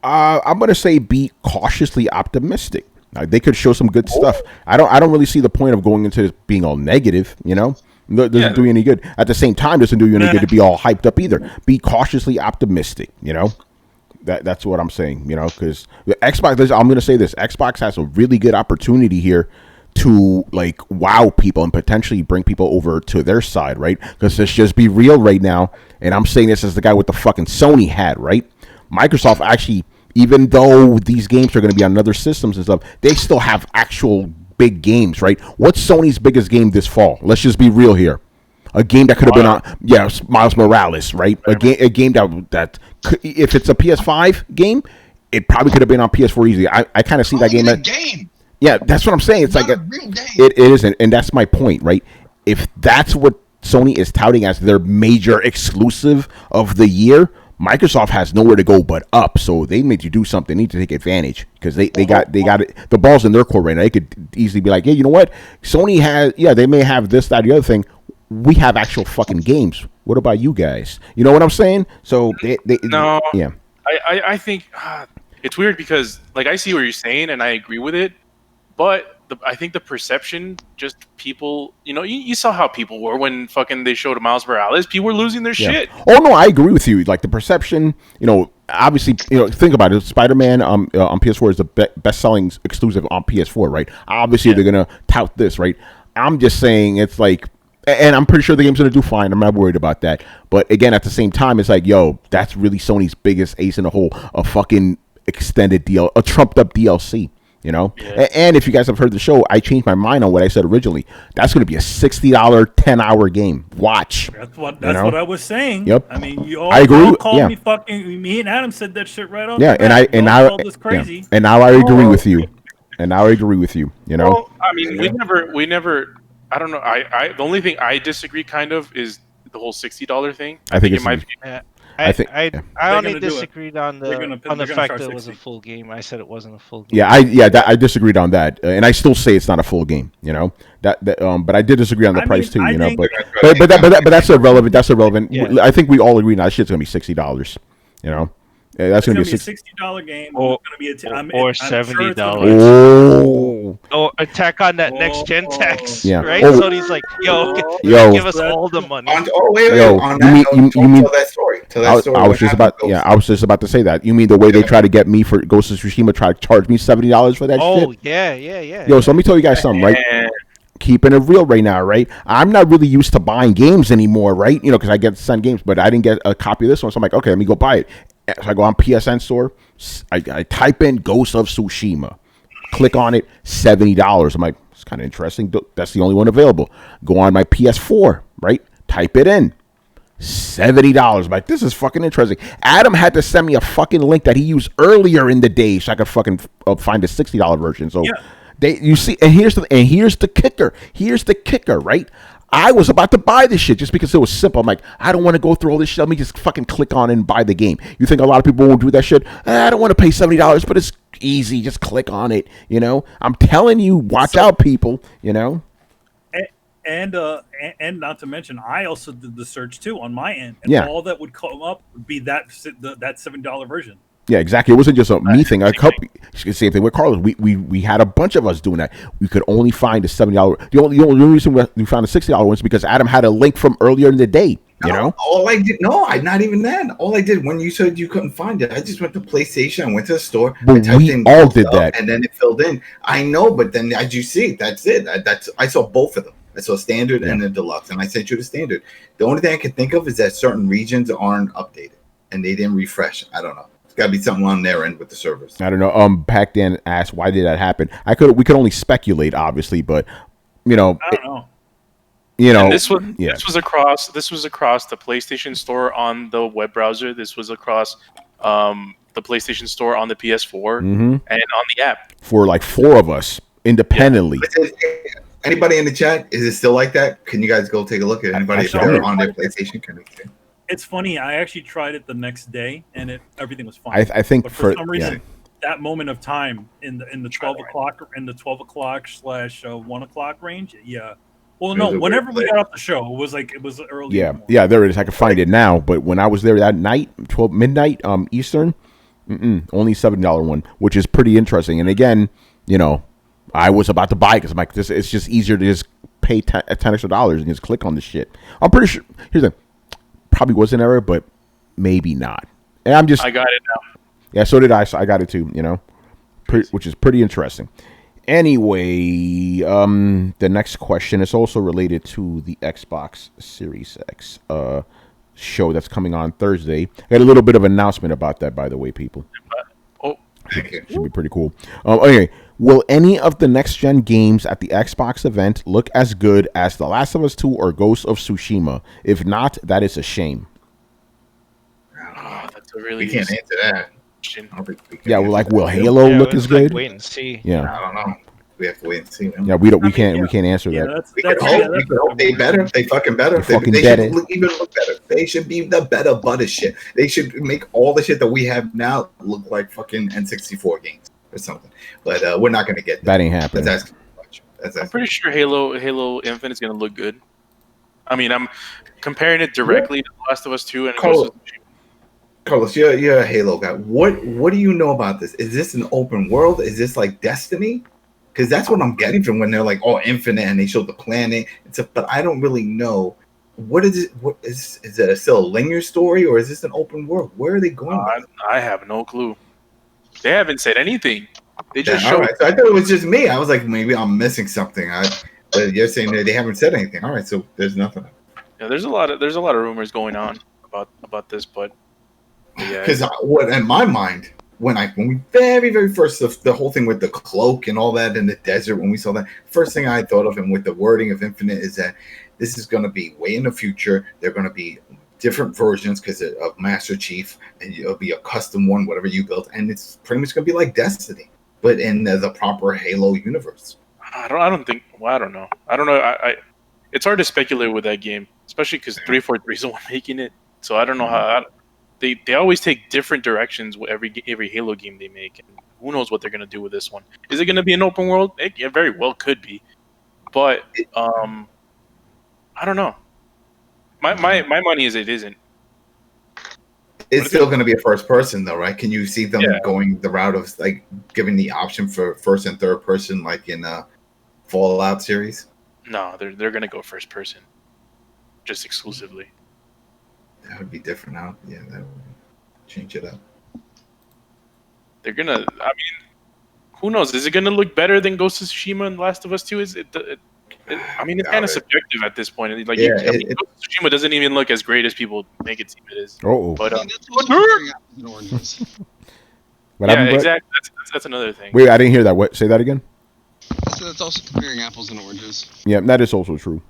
I'm gonna say be cautiously optimistic. They could show some good stuff. I don't really see the point of going into this being all negative. Doesn't do you any good. At the same time, doesn't do you any good to be all hyped up either. Be cautiously optimistic. That's what I'm saying. Because Xbox. I'm gonna say this: Xbox has a really good opportunity here to like wow people and potentially bring people over to their side, right? Because let's just be real right now, and I'm saying this as the guy with the fucking Sony hat, right? Microsoft actually, even though these games are going to be on other systems and stuff, they still have actual big games, right? What's Sony's biggest game this fall? Let's just be real here. A game that could have been on, Miles Morales, right? A game that if it's a PS5 game, it probably could have been on PS4 easily. I kind of see that game. Game. Yeah, that's what I'm saying. It's Not like a real game. It isn't, and that's my point, right? If that's what Sony is touting as their major exclusive of the year, Microsoft has nowhere to go but up. So they need to do something. They need to take advantage because they got it. The ball's in their court right now. They could easily be like, hey, you know what? Sony has, they may have this, that, the other thing. We have actual fucking games. What about you guys? You know what I'm saying? So No. Yeah. I think it's weird because like I see what you're saying and I agree with it, but I think the perception, just people, you saw how people were when fucking they showed Miles Morales. People were losing their shit. Oh no, I agree with you. Like the perception, obviously, think about it. Spider-Man on PS4 is the best-selling exclusive on PS4, right? Obviously, they're gonna tout this, right? I'm just saying it's like, and I'm pretty sure the game's gonna do fine. I'm not worried about that. But again, at the same time, it's like, yo, that's really Sony's biggest ace in the hole, a fucking extended deal, a trumped-up DLC. And if you guys have heard the show, I changed my mind on what I said originally. That's going to be a $60 10-hour game. Watch. That's what I was saying. Yep. I mean, you all, I agree. all called me fucking. Me and Adam said that shit right on. Yeah, and now I agree with you. And now I agree with you. Well, I mean, we never. I don't know. I the only thing I disagree kind of is the whole $60 thing. I think it might be. I only do it. disagreed on the fact that it was a full game. I said it wasn't a full game. I disagreed on that, and I still say it's not a full game. But I did disagree on the price too. But that's irrelevant. That's irrelevant. Yeah. I think we all agree now. That shit's gonna be $60. That's gonna be a $60 game. Or $70. Oh, attack on that next gen tax. Yeah. Right. Oh. Sony's like, yo, give us all the money. You mean tell that story. I was just about to say that. You mean the way they try to get me for Ghost of Tsushima, try to charge me $70 for that shit? Oh yeah. Yo, so let me tell you guys something, right? Keeping it real right now, right? I'm not really used to buying games anymore, right? Because I get sent games, but I didn't get a copy of this one, so I'm like, okay, let me go buy it. So I go on PSN store, I type in Ghost of Tsushima, click on it, $70. I'm like, it's kind of interesting. That's the only one available. Go on my PS4, right? Type it in. $70. I'm like, this is fucking interesting. Adam had to send me a fucking link that he used earlier in the day so I could fucking find the $60 version. So you see, and here's the kicker. Here's the kicker, right? I was about to buy this shit just because it was simple. I'm like, I don't want to go through all this shit. Let me just fucking click on it and buy the game. You think a lot of people won't do that shit? I don't want to pay $70, but it's easy. Just click on it. I'm telling you, watch out, people. And not to mention, I also did the search too on my end, and all that would come up would be that $7 version. Yeah, exactly. It wasn't just a me thing. Same thing with Carlos. We had a bunch of us doing that. We could only find the $70. The only reason we found the $60 one is because Adam had a link from earlier in the day. All I did, not even then. All I did when you said you couldn't find it, I just went to PlayStation. I went to the store. But we all did that, and then it filled in. I know, but then as you see, that's it. I saw both of them. I saw standard and the deluxe, and I sent you the standard. The only thing I can think of is that certain regions aren't updated, and they didn't refresh. I don't know. Got to be something on their end with the servers. I don't know. Pac-Dan asked, "Why did that happen?" We could only speculate, obviously, but I don't know. And this was across the PlayStation Store on the web browser. This was across the PlayStation Store on the PS4 and on the app for like 4 of us independently. Yeah. Anybody in the chat? Is it still like that? Can you guys go take a look at anybody if they're on their PlayStation? Can they? It's funny. I actually tried it the next day, and everything was fine. I think but for some reason, that moment of time in the 12 o'clock / 1 o'clock range, Well, It no, was a whenever weird we play. got off the show, it was early. in Yeah, the morning. yeah, there it is. I can find it now. But when I was there that night, 12 midnight Eastern, only $7 one, which is pretty interesting. And again, I was about to buy it because I'm like, this. It's just easier to just pay $10 extra and just click on the shit. I'm pretty sure. Here's the probably was an error, but maybe not. And I'm just I got it now. yeah. So did I. So I got it too. Which is pretty interesting. Anyway, the next question is also related to the Xbox Series X show that's coming on Thursday. I got a little bit of announcement about that, by the way, people. Oh, Thank you. Should be pretty cool. Okay, will any of the next gen games at the Xbox event look as good as The Last of Us 2 or Ghost of Tsushima? If not, that is a shame. oh, that's a really We can't good answer that. question. I don't think we can Yeah, answer like that. will Halo Yeah, look it's as like good? wait and see. Yeah, I don't know. We have to wait and see. Man. yeah. We I mean, can't answer Yeah, that. that's We could that's hope. yeah, We that's could hope they better. They fucking better. They fucking They better. should even look better. They should be the better butter shit. They should make all the shit that we have now look like fucking N64 games or something. But we're not gonna get That that. ain't happening. That's asking too much. That's I'm asking. pretty sure Halo Infinite is gonna look good. I mean, I'm comparing it directly to The Last of Us 2 and Carlos, Ghost of Tsushima. Carlos, you're a Halo guy. What do you know about this? Is this an open world? Is this like Destiny? Because that's what I'm getting from when they're like, "Oh, Infinite," and they show the planet and stuff. But I don't really know. What is it? What is it? Still a linear story, or is this an open world? Where are they going? with it? I have no clue. They haven't said anything. They just All showed. right. So I thought it was just me. I was like, maybe I'm missing something. But you're saying that they haven't said anything. All right. So there's nothing. Yeah, there's a lot of rumors going on about this, but yeah, Because what in my mind, when we very first the whole thing with the cloak and all that in the desert, when we saw that, first thing I thought of, and with the wording of Infinite, is that this is going to be way in the future. They're going to be different versions because of Master Chief, and it'll be a custom one, whatever you built, and it's pretty much going to be like Destiny, but in the proper Halo universe. I don't think. Well, I don't know. I it's hard to speculate with that game, especially because 343 is the one making it. So I don't know how. They always take different directions with every Halo game they make, and who knows what they're gonna do with this one? Is it gonna be an open world? It very well could be, but I don't know. My money is it isn't. It's still going to be a first person, though, right? Can you see them Yeah. going the route of like giving the option for first and third person, like in Fallout series? No, they're gonna go first person, just exclusively. That would be different now. Yeah, that would change it up. They're gonna. I mean, who knows? Is it gonna look better than Ghost of Tsushima and Last of Us 2? Is it? I mean, it's kind of subjective at this point. Like, Yeah, Ghost of Tsushima doesn't even look as great as people make it seem it is. Oh, But I mean, that's what's comparing apples and oranges. what yeah, happened, Brett? exactly. That's another thing. Wait, I didn't hear that. What? Say that again. So that's also comparing apples and oranges. Yeah, that is also true.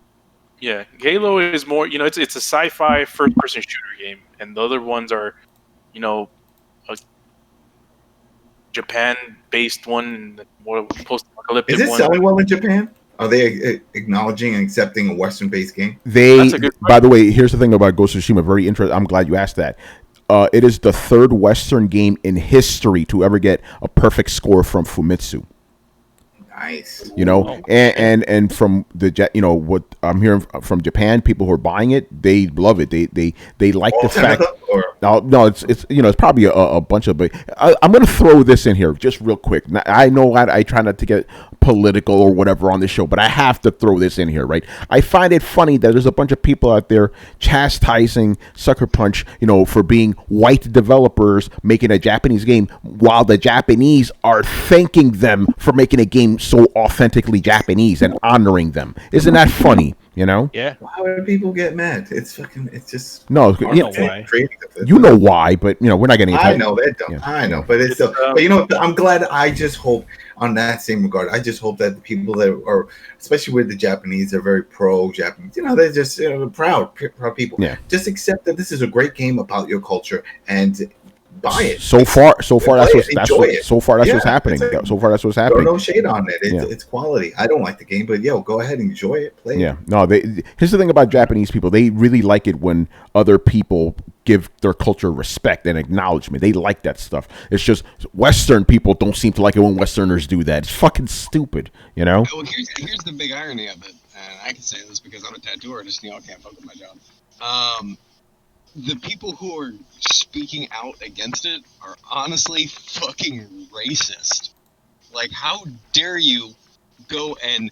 Yeah, Halo is more. It's a sci-fi first-person shooter game, and the other ones are, a Japan-based one, more post-apocalyptic Is it one. selling well in Japan? Are they acknowledging and accepting a Western-based game? That's a good By the way, here's the thing about Ghost of Tsushima. Very interesting. I'm glad you asked that. It is the third Western game in history to ever get a perfect score from Famitsu. Nice. And from what I'm hearing from Japan, people who are buying it, they love it. They like the fact. No, it's probably a bunch of. But I'm gonna throw this in here just real quick. Now, I know I try not to get political or whatever on this show, but I have to throw this in here, right? I find it funny that there's a bunch of people out there chastising Sucker Punch, for being white developers making a Japanese game, while the Japanese are thanking them for making a game so authentically Japanese and honoring them. Isn't that funny? Yeah. Why would people get mad? It's just No, I don't know why. you know why, but we're not getting. I know that. Yeah. I know, but it's still. But I'm glad. I just hope, on that same regard, I just hope that the people that are, especially with the Japanese, are very pro-Japanese. They're just proud people. Yeah. Just accept that this is a great game about your culture and buy it. So far, that's Enjoy it. so far that's Yeah, what's happening. it's like- So far that's what's Throw happening. no shade on it. Yeah. It's quality. I don't like the game, but go ahead, enjoy it, play it. Yeah, no. Here's the thing about Japanese people: they really like it when other people give their culture respect and acknowledgement. They like that stuff. It's just Western people don't seem to like it when Westerners do that. It's fucking stupid, Well, here's the big irony of it. and I can say this because I'm a tattoo artist and y'all can't fuck with my job. The people who are speaking out against it are honestly fucking racist. Like, how dare you go and,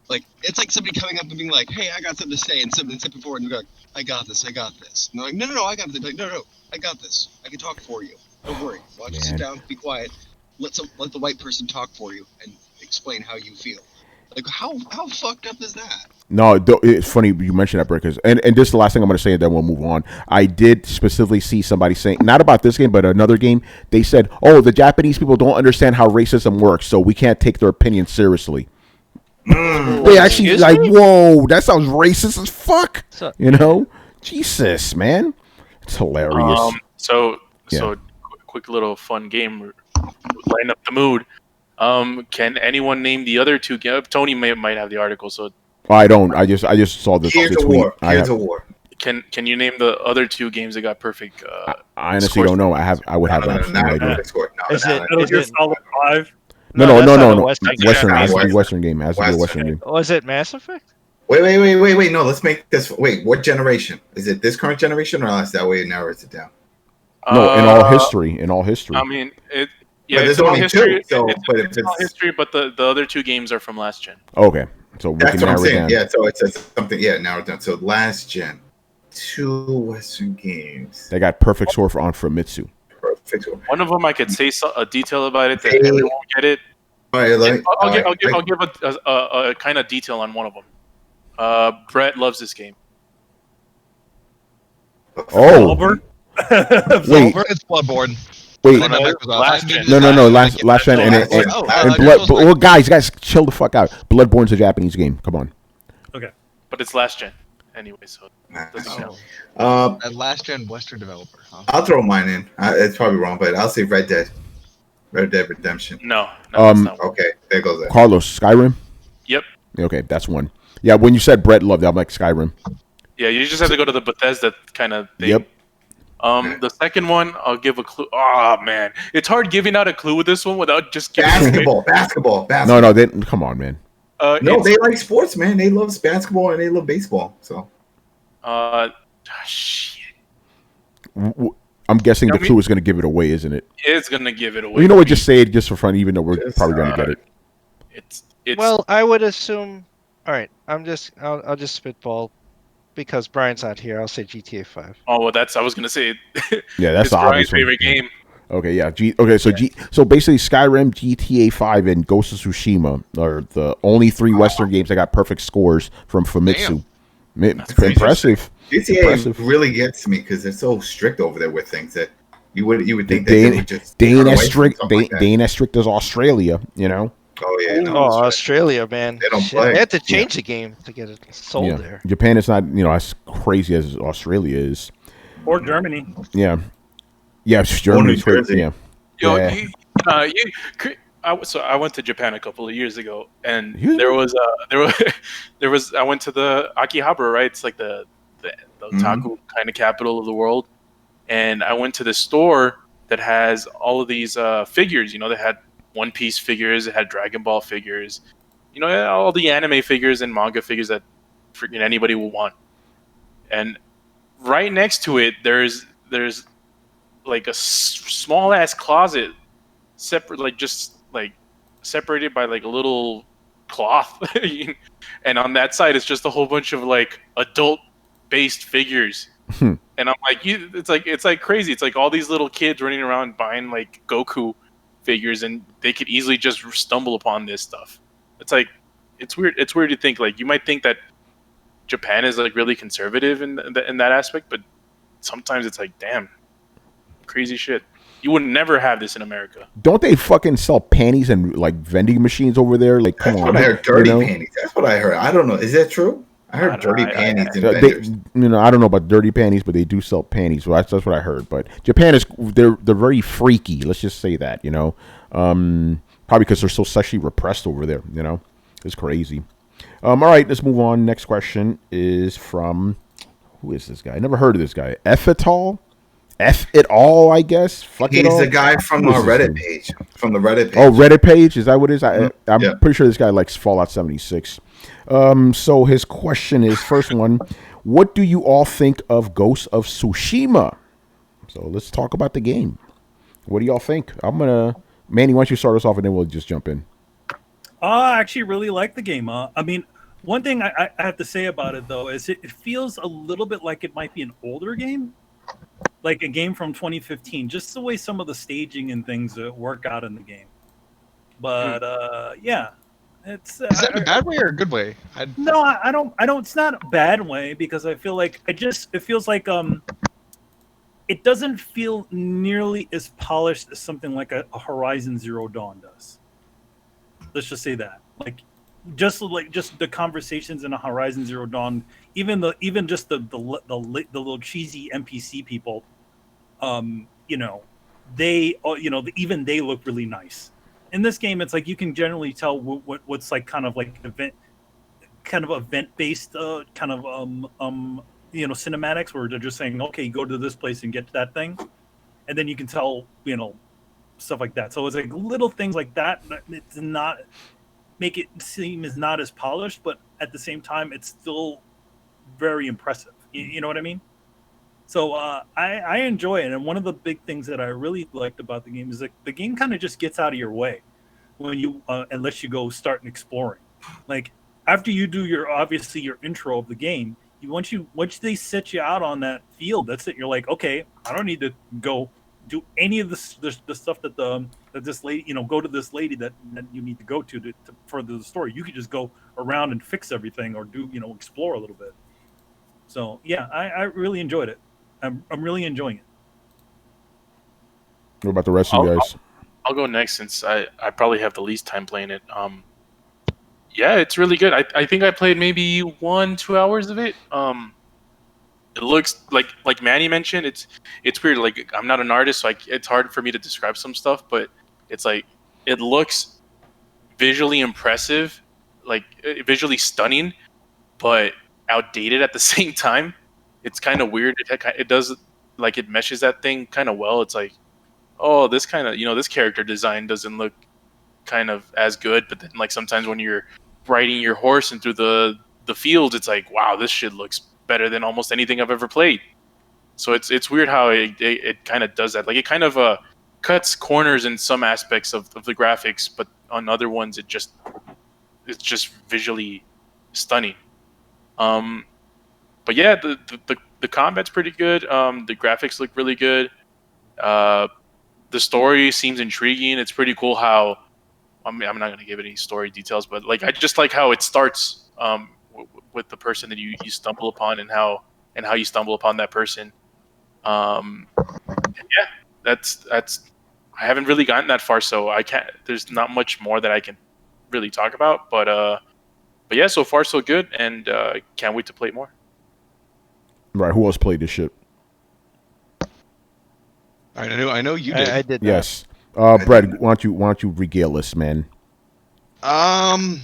like, it's like somebody coming up and being like, hey, I got something to say, and somebody stepping forward and go, I got this. And they're like, no, I got this. Like, no, I got this. I can talk for you. Don't worry. Why don't you sit down, be quiet, let the white person talk for you and explain how you feel. Like, how fucked up is that? No, it's funny you mentioned that, Brickers. And this is the last thing I'm going to say, and then we'll move on. I did specifically see somebody saying, not about this game, but another game. They said, "Oh, the Japanese people don't understand how racism works, so we can't take their opinion seriously." They actually whoa, that sounds racist as fuck. You know, Jesus, man, it's hilarious. So quick little fun game, lighten up the mood. Can anyone name the other two games? Tony might have the article, so. I don't. I just saw the tweet. Gears of War. Can you name the other two games that got perfect? I honestly don't know. I would have absolutely no idea. Is it Metal Gear Solid 5? No. that's not a Western. It has to be Western game. It has to be a Western game. Was it Mass Effect? Wait. No, let's make this. Wait, what generation? Is it this current generation or last? That way it narrows it down. No, in all history. In all history. I mean, Yeah, it's all history. Two, so, it's all history, but the other two games are from last gen. Okay, so we that's can what I'm narrow it saying. down. Yeah, so it's something. Yeah, narrow it down. So last gen, 2 Western games. They got perfect score on Famitsu. Perfect score. One of them I could say a detail about it that everyone won't get it. All right, I'll give a kind of detail on one of them. Brett loves this game. Oh, Wait, It's Bloodborne. wait. Last gen. No. Last gen and Blood. Well, guys, chill the fuck out. Bloodborne's a Japanese game. Come on. okay. But it's last gen anyway, so it doesn't count. A last gen Western developer. Huh? I'll throw mine in. It's probably wrong, but I'll say Red Dead Redemption. No, that's not one. Okay, there goes that. Carlos, Skyrim. Yep. Okay, that's one. Yeah, when you said Brett loved it, I'm like Skyrim. Yeah, you just have to go to the Bethesda kind of thing. Yep. The second one, I'll give a clue. Oh man, it's hard giving out a clue with this one without just giving Basketball. No, come on, man. No, they like sports, man. They love basketball and they love baseball. So. Shit. I'm guessing the clue is going to give it away, isn't it? It's gonna give it away. Well, you know what? Just say it just for fun, even though we're probably going to get it. It's Well, I would assume. All right, I'll just spitball because Brian's not here. I'll say GTA 5. Oh, well, I was gonna say. Yeah, that's it's the obvious Brian's favorite one. game. Okay, yeah. So basically, Skyrim, GTA 5, and Ghost of Tsushima are the only 3 Western games that got perfect scores from Famitsu. It's impressive. GTA really gets me because they're so strict over there with things that you would think that they would just. They ain't as strict as Australia, you know. Oh yeah. No, Australia, man. They don't play. They had to change the game to get it sold there. Japan is not, as crazy as Australia is. Or Germany. Yeah. Yeah, Germany's crazy. Yeah. I went to Japan a couple of years ago, and there was I went to the Akihabara, right? It's like the otaku kind of capital of the world, and I went to the store that has all of these figures. They had One Piece figures, it had Dragon Ball figures, all the anime figures and manga figures that freaking anybody will want. And right next to it, there's like a small ass closet, separated by like a little cloth, and on that side it's just a whole bunch of like adult based figures. And I'm like, it's like crazy. It's like all these little kids running around buying like Goku figures, and they could easily just stumble upon this stuff. It's like, it's weird. It's weird to think, like, you might think that Japan is like really conservative in that aspect, but sometimes it's like, damn, crazy shit. You would never have this in America. Don't they fucking sell panties and like vending machines over there? Like, come on. I heard dirty panties. That's what I heard. I don't know. Is that true? I heard dirty panties and vendors. I don't know about dirty panties, but they do sell panties. Well, that's what I heard. But Japan is they're very freaky. Let's just say that, probably because they're so sexually repressed over there. It's crazy. All right, let's move on. Next question is from, who is this guy? I never heard of this guy. Efetol, F it all, I guess. Fuck it He's all. the guy from Who is this Reddit dude? page. From the Reddit page. Oh, Reddit page, is that what it is? I'm Yeah. pretty sure this guy likes Fallout 76. So his question is, first one, what do you all think of Ghost of Tsushima? So let's talk about the game. What do y'all think? Manny, why don't you start us off and then we'll just jump in. I actually really like the game. I mean, one thing I have to say about it though is it feels a little bit like it might be an older game, like a game from 2015. Just the way some of the staging and things work out in the game. But yeah, it's Is that in a bad way or a good way? no, I don't. It's not a bad way because I feel like it feels like it doesn't feel nearly as polished as something like a Horizon Zero Dawn does. Let's just say that, just the conversations in a Horizon Zero Dawn, even just the little cheesy NPC people, even they look really nice. In this game, it's like you can generally tell what's like kind of event based cinematics where they're just saying, okay, go to this place and get to that thing, and then you can tell stuff like that. So it's like little things like that. It's not make it seem as not as polished, but at the same time, it's still very impressive. You know what I mean? So I enjoy it, and one of the big things that I really liked about the game is that the game kind of just gets out of your way when you unless you go start exploring. Like after you do your intro of the game, once they set you out on that field, that's it. You're like, okay, I don't need to go do any of the stuff that this lady, go to this lady that you need to go to further the story. You could just go around and fix everything or do explore a little bit. So yeah, I really enjoyed it. I'm really enjoying it. What about the rest of you guys? I'll go next since I probably have the least time playing it. Yeah, it's really good. I think I played maybe 1-2 hours of it. It looks like Manny mentioned. It's weird. Like I'm not an artist, so it's hard for me to describe some stuff. But it's like it looks visually impressive, like visually stunning, but outdated at the same time. It's kind of weird. It does it meshes that thing kind of well. It's like, oh, this kind of this character design doesn't look kind of as good. But then sometimes when you're riding your horse and through the fields, it's like, wow, this shit looks better than almost anything I've ever played. So it's weird how it kind of does that. Like it kind of cuts corners in some aspects of the graphics, but on other ones it's just visually stunning. But yeah, the combat's pretty good. The graphics look really good. The story seems intriguing. It's pretty cool how I'm not going to give any story details, but I just like how it starts with the person that you stumble upon and how you stumble upon that person. Yeah, that's I haven't really gotten that far, so I can't. There's not much more that I can really talk about, but yeah, so far so good, and can't wait to play more. Right, who else played this shit? I know you did. I did. Yes. Brad, why don't you regale us, man? I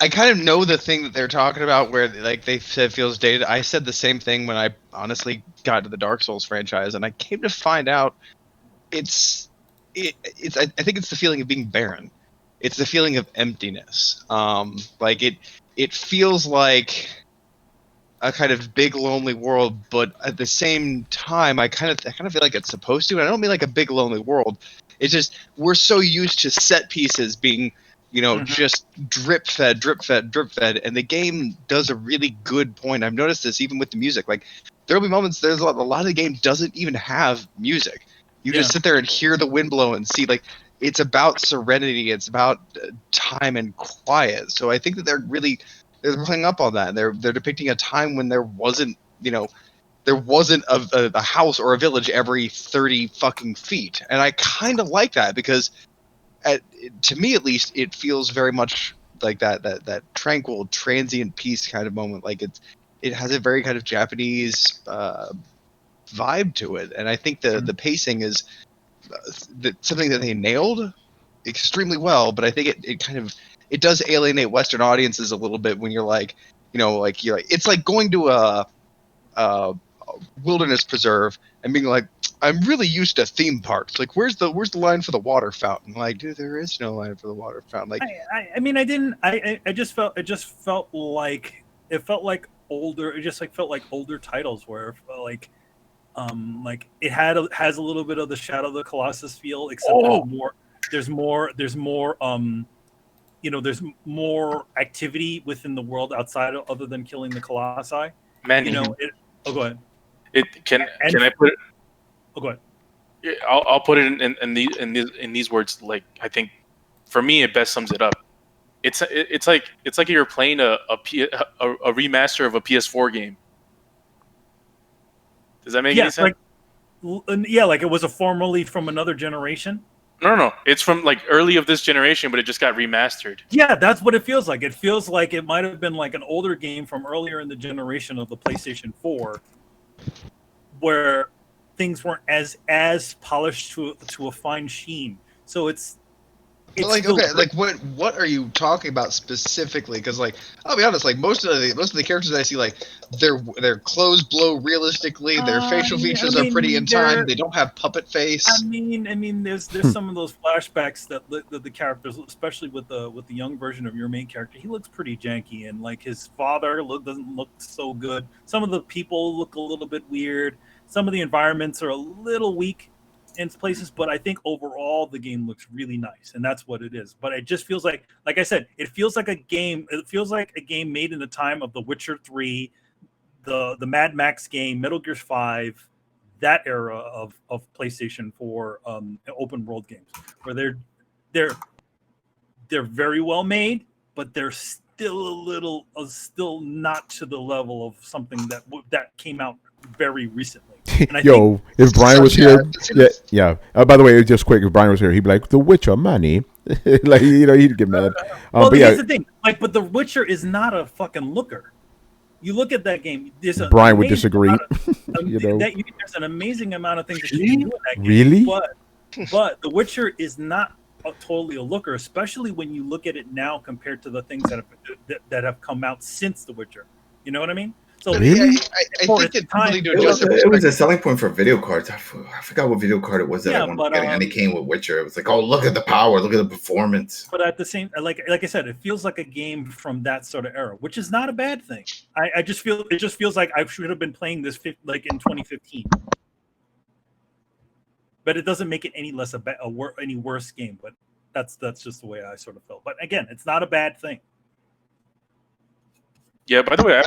kind of know the thing that they're talking about where they said feels dated. I said the same thing when I honestly got to the Dark Souls franchise, and I came to find out I think it's the feeling of being barren. It's the feeling of emptiness. It feels like a kind of big lonely world, but at the same time I kind of feel like it's supposed to. And I don't mean like a big lonely world. It's just we're so used to set pieces being just drip fed, and the game does a really good point. I've noticed this even with the music. Like there'll be moments, there's a lot of the game doesn't even have music. You just sit there and hear the wind blow and see it's about serenity, it's about time and quiet. So I think that they're playing up on that. They're depicting a time when there wasn't a house or a village every 30 fucking feet, and I kind of like that because to me at least it feels very much like that tranquil transient peace kind of moment. Like it has a very kind of Japanese vibe to it, and I think the pacing is something that they nailed extremely well. But I think it does alienate Western audiences a little bit when you're it's like going to a wilderness preserve and being like, I'm really used to theme parks. Like, where's the line for the water fountain? Like, dude, there is no line for the water fountain. Like, I mean, I didn't. I just felt it just felt like older. It just felt like older titles where like it has a little bit of the Shadow of the Colossus feel, except there's more there's more activity within the world outside of, other than killing the Colossi. Man, go ahead. Can I put it? Oh, go ahead. I'll put it in these words. Like, I think for me, it best sums it up. It's like you're playing a remaster of a PS4 game. Does that make any sense? Like it was a formerly from another generation. No. It's from like early of this generation, but it just got remastered. Yeah, that's what it feels like. It feels like it might have been like an older game from earlier in the generation of the PlayStation 4, where things weren't as polished to a fine sheen. So it's like, okay, like what are you talking about specifically? Because like, I'll be honest, like most of the characters I see, like their clothes blow realistically, their facial features are pretty in time. They don't have puppet face. I mean, there's some of those flashbacks that the characters, especially with the young version of your main character, he looks pretty janky, and like his father doesn't look so good. Some of the people look a little bit weird. Some of the environments are a little weak in places, but I think overall the game looks really nice, and that's what it is. But it just feels like I said, it feels like a game. It feels like a game made in the time of The Witcher 3, the Mad Max game, Metal Gear 5, that era of PlayStation 4 open world games, where they're very well made, but they're still still not to the level of something that came out very recently. Yo, if Brian was here, yeah. By the way, just quick, if Brian was here, he'd be like, "The Witcher, money," like he'd get mad. Well, here's the thing, like, but The Witcher is not a fucking looker. You look at that game. Brian would disagree. There's an amazing amount of things that you can do in that game. Really? But The Witcher is not totally a looker, especially when you look at it now compared to the things that have come out since The Witcher. You know what I mean? So really? I think it was a selling point for video cards. I forgot what video card it was that I wanted to get, and it came with Witcher. It was like, oh, look at the power, look at the performance. But at the same, like I said, it feels like a game from that sort of era, which is not a bad thing. It just feels like I should have been playing this like in 2015. But it doesn't make it any less any worse game. But that's just the way I sort of felt. But again, it's not a bad thing. Yeah, by the way, I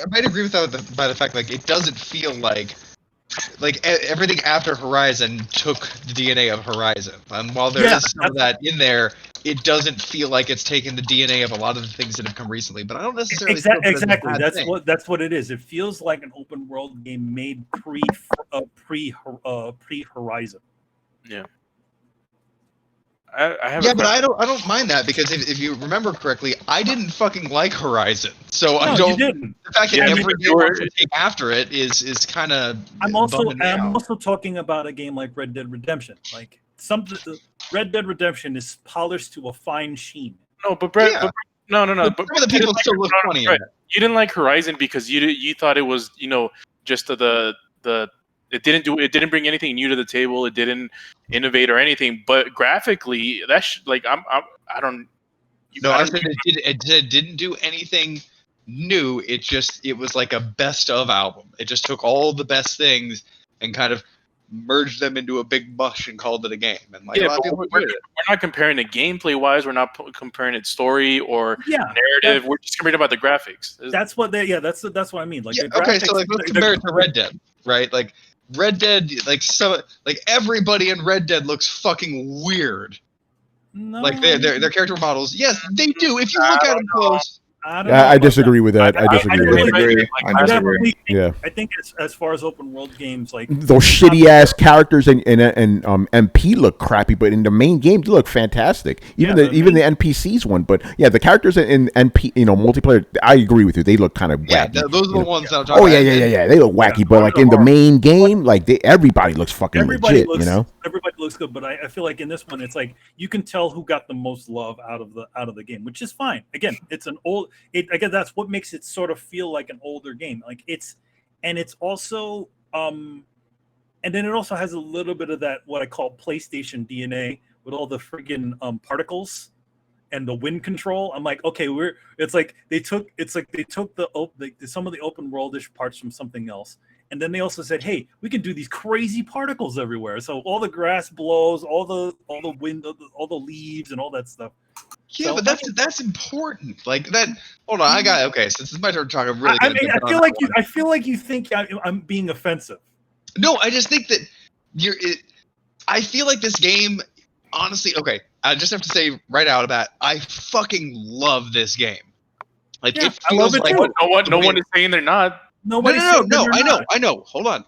might agree with that by the fact, like, it doesn't feel like everything after Horizon took the DNA of Horizon. And while there is some of that in there, it doesn't feel like it's taken the DNA of a lot of the things that have come recently. But I don't necessarily exactly. That's what it is. It feels like an open world game made pre Horizon. Yeah. But I don't mind that, because if you remember correctly, I didn't fucking like Horizon, so I don't. You didn't. The fact that every game wants to take after it is kind of. I'm also talking about a game like Red Dead Redemption. Like Red Dead Redemption is polished to a fine sheen. No, but Brett, no. But some of the people still look funny. You didn't like Horizon because you thought it was just the. It didn't bring anything new to the table. It didn't innovate or anything. But graphically, that's like I don't. I said it didn't do anything new. It was like a best of album. It just took all the best things and kind of merged them into a big mush and called it a game. And like, we're not comparing it gameplay wise. We're not comparing it story or narrative. We're just comparing about the graphics. That's what that's what I mean. Like, okay, so like let's compare it to Red Dead, right? Like Red Dead, like everybody in Red Dead looks fucking weird. No. Like their character models, yes, they do. If you look at them close. I disagree with that. I disagree. Yeah, I think as far as open world games, like those shitty ass characters and MP look crappy, but in the main game they look fantastic. Even the NPCs one, but yeah, the characters in NP multiplayer, I agree with you. They look kind of wacky. Yeah, those are the ones that I'm talking about. Yeah. They look wacky, but like in the main game, like everybody looks fucking legit. Everybody looks good, but I feel like in this one, it's like you can tell who got the most love out of the game, which is fine. Again, it's an old. I guess that's what makes it sort of feel like an older game. Like it's also And then it also has a little bit of that what I call PlayStation DNA with all the friggin' particles and the wind control. I'm like, okay, it's like they took some of the open worldish parts from something else. And then they also said, hey, we can do these crazy particles everywhere. So all the grass blows, all the wind, all the leaves and all that stuff. Yeah, So, but that's important. Like that. Hold on, I got okay. Since it's my turn to talk, I'm really. I feel like you think I'm being offensive. No, I just think that I feel like this game, honestly. Okay, I just have to say right out of that, I fucking love this game. Like Yeah, it feels I love it like too. No one is saying they're not. No. I know. Hold on.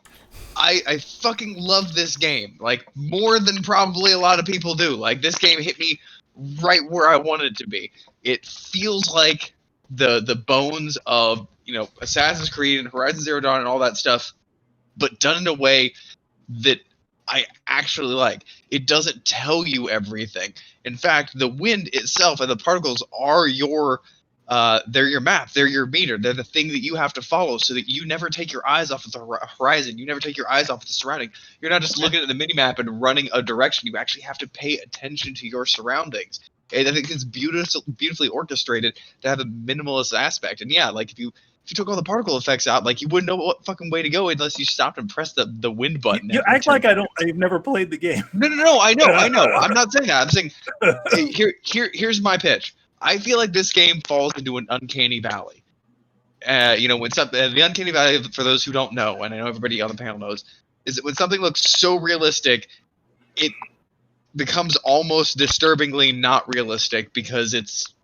I fucking love this game. Like more than probably a lot of people do. Like this game hit me right where I wanted it to be. It feels like the bones of Assassin's Creed and Horizon Zero Dawn and all that stuff, but done in a way that I actually like. It doesn't tell you everything. In fact, the wind itself and the particles are they're your map, they're your meter, they're the thing that you have to follow so that you never take your eyes off of the horizon, you never take your eyes off of the surrounding. You're not just looking at the minimap and running a direction, you actually have to pay attention to your surroundings. And I think it's beautifully orchestrated to have a minimalist aspect. And yeah, like if you took all the particle effects out, like you wouldn't know what fucking way to go unless you stopped and pressed the wind button. You act like I've never played the game. No, I know. I'm not saying that. I'm saying here's my pitch. I feel like this game falls into an uncanny valley. When the uncanny valley, for those who don't know, and I know everybody on the panel knows, is that when something looks so realistic, it becomes almost disturbingly not realistic because it's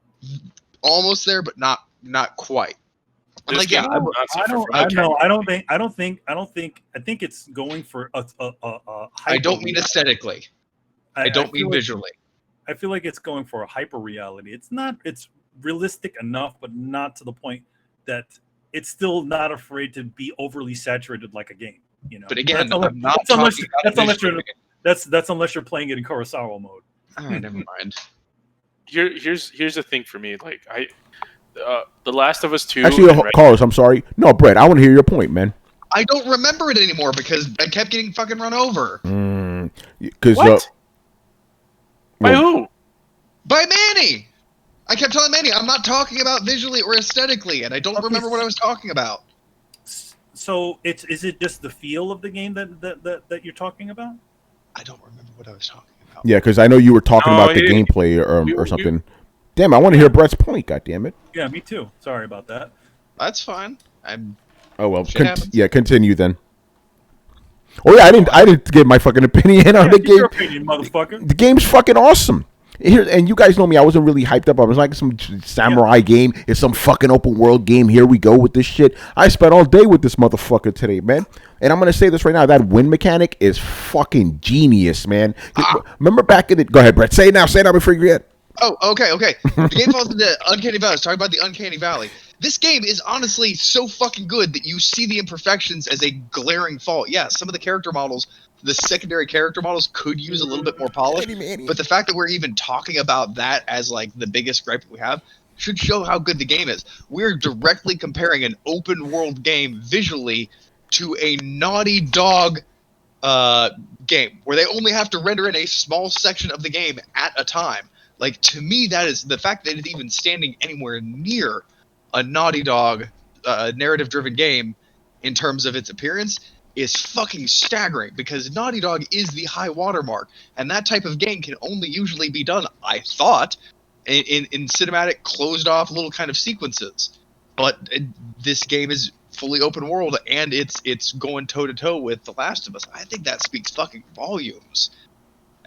almost there, but not quite. I think it's going for a I don't mean aesthetically. I don't mean visually. I feel like it's going for a hyper reality. It's realistic enough, but not to the point that it's still not afraid to be overly saturated like a game. But again, that's unless you're playing it in Kurosawa mode. Oh, never mind. Here's the thing for me. Like The Last of Us 2. Actually, Carlos, I'm sorry. No, Brett, I want to hear your point, man. I don't remember it anymore because I kept getting fucking run over. What? By who? By Manny. I kept telling Manny, I'm not talking about visually or aesthetically, and I don't remember what I was talking about. So is it just the feel of the game that you're talking about? I don't remember what I was talking about. Yeah, because I know you were talking about the gameplay or something. Damn, I want to hear Brett's point. God damn it. Yeah, me too. Sorry about that. That's fine. Oh well. Continue then. Oh yeah, I didn't give my fucking opinion on the game. Your opinion, motherfucker. The game's fucking awesome. Here, and you guys know me, I wasn't really hyped up. I was like some samurai game. It's some fucking open world game. Here we go with this shit. I spent all day with this motherfucker today, man. And I'm gonna say this right now: that wind mechanic is fucking genius, man. Remember back in the? Go ahead, Brett. Say it now. Say it now before you forget. Oh, okay. The game falls into Uncanny Valley. I was talking about the Uncanny Valley. This game is honestly so fucking good that you see the imperfections as a glaring fault. Yeah, some of the character models, the secondary character models, could use a little bit more polish. But the fact that we're even talking about that as like the biggest gripe that we have should show how good the game is. We're directly comparing an open world game visually to a Naughty Dog game where they only have to render in a small section of the game at a time. Like, to me, that is the fact that it's even standing anywhere near a Naughty Dog narrative-driven game in terms of its appearance is fucking staggering because Naughty Dog is the high watermark, and that type of game can only usually be done, I thought, in cinematic, closed-off little kind of sequences. But this game is fully open world, and it's going toe-to-toe with The Last of Us. I think that speaks fucking volumes.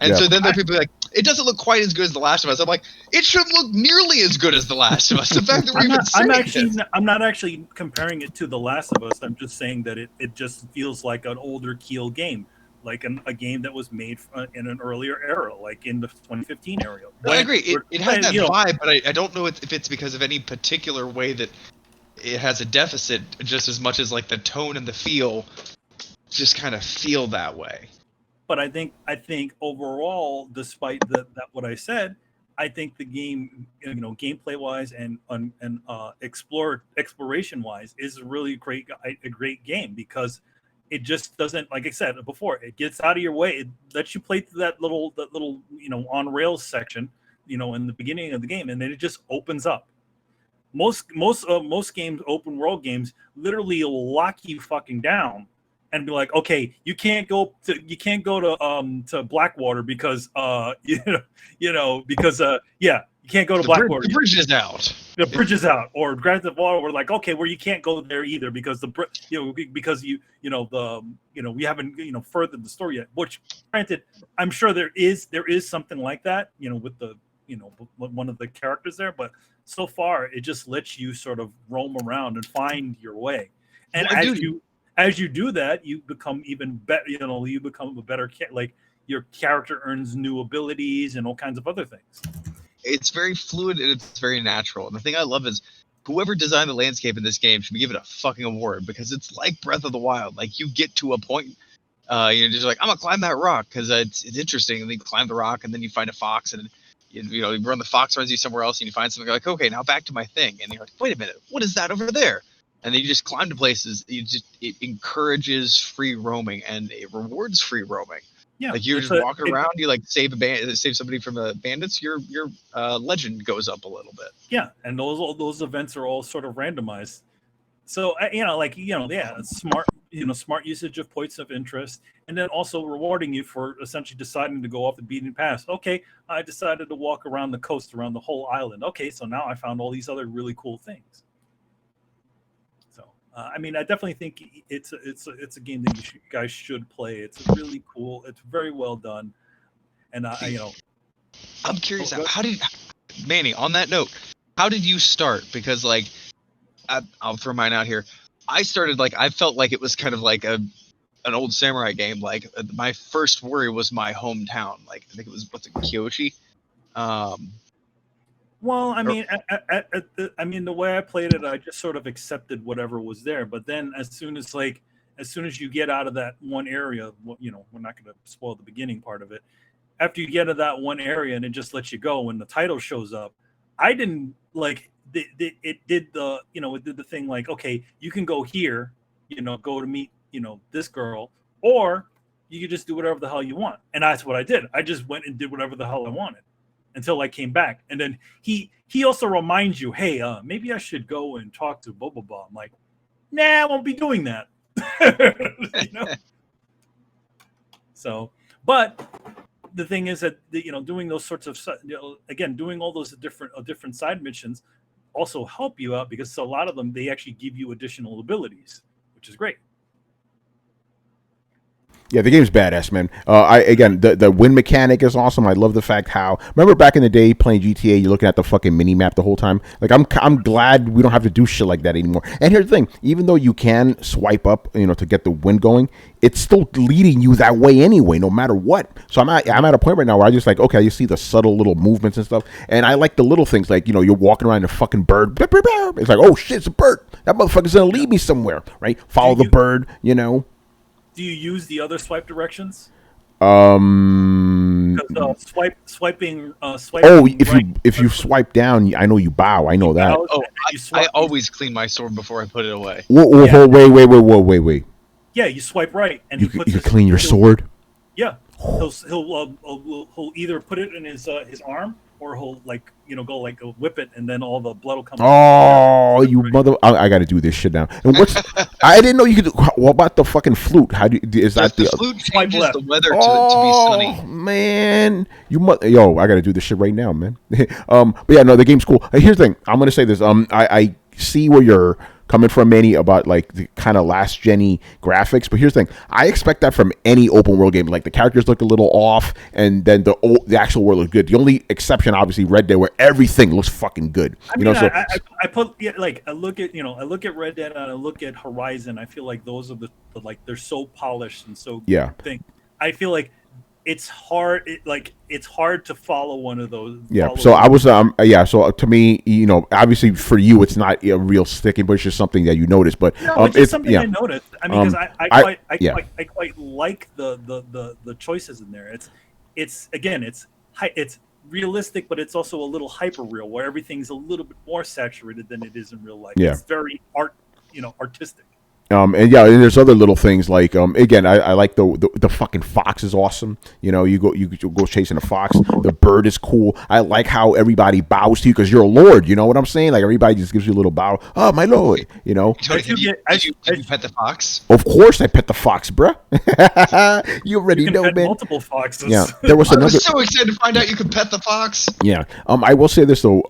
And so then there are people like, it doesn't look quite as good as The Last of Us. I'm like, it shouldn't look nearly as good as The Last of Us. The fact that we're I'm not actually comparing it to The Last of Us. I'm just saying that it just feels like an older Keel game, like a game that was made in an earlier era, like in the 2015 era. I agree. It has that vibe, but I don't know if it's because of any particular way that it has a deficit, just as much as like the tone and the feel just kind of feel that way. But I think overall, despite that what I said, I think the game, gameplay wise and exploration wise, is really a great game because it just doesn't, like I said before, it gets out of your way. It lets you play through that little on rails section, in the beginning of the game, and then it just opens up. Most games, open world games, literally lock you fucking down and be like, okay, you can't go to Blackwater because you can't go to Blackwater. The bridge is out. The bridge is out. Or Grand Theft Auto, we're like, okay, well, you can't go there either because we haven't furthered the story yet. Which, granted, I'm sure there is something like that, with the one of the characters there, but so far it just lets you sort of roam around and find your way. And as you do that, you become even better. You become a better like your character earns new abilities and all kinds of other things. It's very fluid and it's very natural. And the thing I love is whoever designed the landscape in this game should be given a fucking award, because it's like Breath of the Wild. Like, you get to a point, just like, I'm gonna climb that rock because it's interesting, and then you climb the rock, and then you find a fox, and you run the fox, runs you somewhere else, and you find something like, okay, now back to my thing, and you're like, wait a minute, what is that over there? And then you just climb to places. It encourages free roaming and it rewards free roaming. Yeah, like you're just walking around, you like save somebody from the bandits, your legend goes up a little bit. Yeah, and those events are all sort of randomized. So smart usage of points of interest, and then also rewarding you for essentially deciding to go off the beaten path. Okay, I decided to walk around the coast, around the whole island. Okay, so now I found all these other really cool things. So I definitely think it's a game that you guys should play. It's really cool. It's very well done, and I'm curious. How did Manny? On that note, how did you start? Because I'll throw mine out here. I started I felt like it was kind of like an old samurai game. Like, my first worry was my hometown. Like, I think it was Kyoshi. Well, the way I played it, I just sort of accepted whatever was there. But then, as soon as you get out of that one area, we're not going to spoil the beginning part of it. After you get to that one area and it just lets you go, when the title shows up, I didn't like. It did the thing like, okay, you can go here, go to meet this girl, or you could just do whatever the hell you want. And that's what I did. I just went and did whatever the hell I wanted until I came back. And then he also reminds you, hey, maybe I should go and talk to blah blah blah. I'm like, nah, I won't be doing that. So, but the thing is that doing those sorts of doing all those different side missions also help you out, because a lot of them, they actually give you additional abilities, which is great. Yeah, the game's badass, man. The win mechanic is awesome. I love the fact how, remember back in the day playing GTA, you're looking at the fucking mini map the whole time. Like, I'm glad we don't have to do shit like that anymore. And here's the thing: even though you can swipe up, to get the win going, it's still leading you that way anyway, no matter what. So I'm at a point right now where I just like, okay, you see the subtle little movements and stuff, and I like the little things, like you're walking around a fucking bird. It's like, oh shit, it's a bird. That motherfucker's gonna lead me somewhere, right? Follow the bird, Do you use the other swipe directions? Swiping. Oh, if you swipe down, I know you bow. I know that. I always clean my sword before I put it away. Whoa, wait. Yeah, you swipe right, and you can clean your sword. Yeah, he'll either put it in his arm, or he'll go whip it, and then all the blood will come. Oh, you mother! I got to do this shit now. And I didn't know you could do. What about the fucking flute? How do you, is that the flute changes the weather to be sunny? Oh man, I got to do this shit right now, man. But yeah, no, the game's cool. Here's the thing. I'm gonna say this. I see where you're coming from, Manny, about like the kind of last gen-y graphics, but here's the thing: I expect that from any open world game. Like, the characters look a little off, and then the actual world looks good. The only exception, obviously, Red Dead, where everything looks fucking good. I look at Red Dead and I look at Horizon. I feel like those are the they're so polished and so thing. I feel like it's hard. It's hard to follow one of those. Yeah. So I was. So to me, obviously for you, it's not a real sticking, but it's just something that you notice. But it's something I noticed. Because I quite like the choices in there. It's realistic, but it's also a little hyper real, where everything's a little bit more saturated than it is in real life. Yeah. It's very artistic. And yeah, and there's other little things like again, I like the fucking fox is awesome. You know, you go chasing a fox. The bird is cool. I like how everybody bows to you because you're a lord. You know what I'm saying? Like everybody just gives you a little bow. Oh, my lord. You know. Tony, did you pet the fox? Of course, I pet the fox, bruh. You already You can know, pet man. multiple foxes. Yeah, there was I another. was so excited to find out you could pet the fox. Yeah. I will say this though.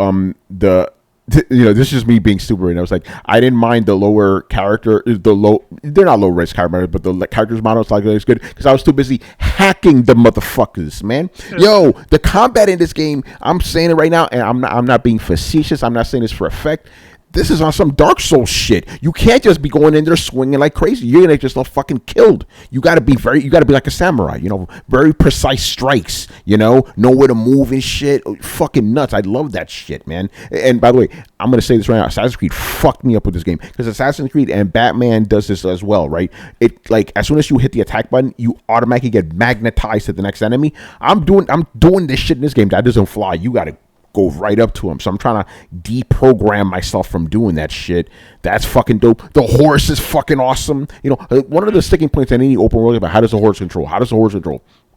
This is just me being stupid. And I was like, I didn't mind the lower character, they're not low risk characters, but the characters models like it's good because I was too busy hacking the motherfuckers, man. Yo, the combat in this game, I'm saying it right now, and I'm not being facetious. I'm not saying this for effect. This is on some Dark Souls shit. You can't just be going in there swinging like crazy. You're gonna just get fucking killed. You gotta be like a samurai. You know, very precise strikes. You know where to move and shit. Fucking nuts. I love that shit, man. And by the way, I'm gonna say this right now. Assassin's Creed fucked me up with this game because Assassin's Creed and Batman does this as well, right? It like as soon as you hit the attack button, you automatically get magnetized to the next enemy. I'm doing this shit in this game that doesn't fly. You gotta go right up to him. So I'm trying to deprogram myself from doing that shit. That's fucking dope. The horse is fucking awesome. You know, one of the sticking points in any open world about how does the horse control?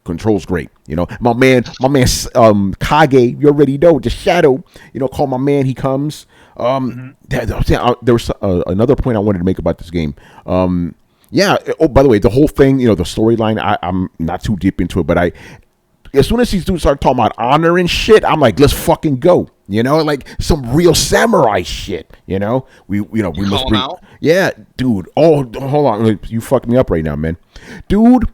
Control's great. You know, my man, Kage, you already know, the shadow, you know, call my man, he comes. There was another point I wanted to make about this game. Yeah. Oh, by the way, the whole thing, you know, the storyline, I'm not too deep into it, but as soon as these dudes start talking about honor and shit, I'm like, let's fucking go. You know, like some real samurai shit. You know, we must bring. Yeah, dude. Oh, hold on, you fucked me up right now, man. Dude,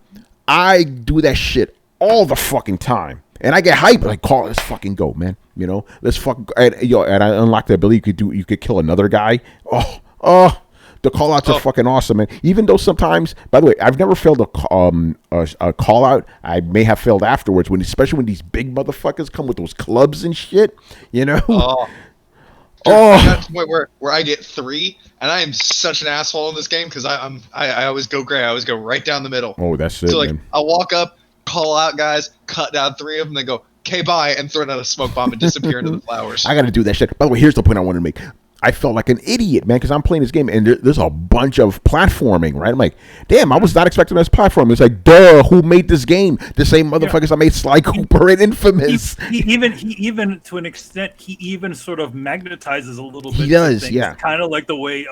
I do that shit all the fucking time, and I get hyped. Like, let's fucking go, man. You know, let's fucking and I unlocked the ability you could kill another guy. Oh. The call outs are fucking awesome, man. Even though sometimes, by the way, I've never failed a call out. I may have failed afterwards, especially when these big motherfuckers come with those clubs and shit. You know. I got to the point where I get 3, and I am such an asshole in this game because I always go gray. I always go right down the middle. Oh, that's it. So like man. I'll walk up, call out guys, cut down 3 of them, then go okay bye, and throw down a smoke bomb and disappear into the flowers. I got to do that shit. By the way, here's the point I wanted to make. I felt like an idiot, man, because I'm playing this game and there's a bunch of platforming, right? I'm like, damn, I was not expecting this platform. It's like, duh, who made this game? The same motherfuckers I made Sly Cooper and Infamous. He even to an extent, he even sort of magnetizes a little bit. He does, yeah. Kind of like the way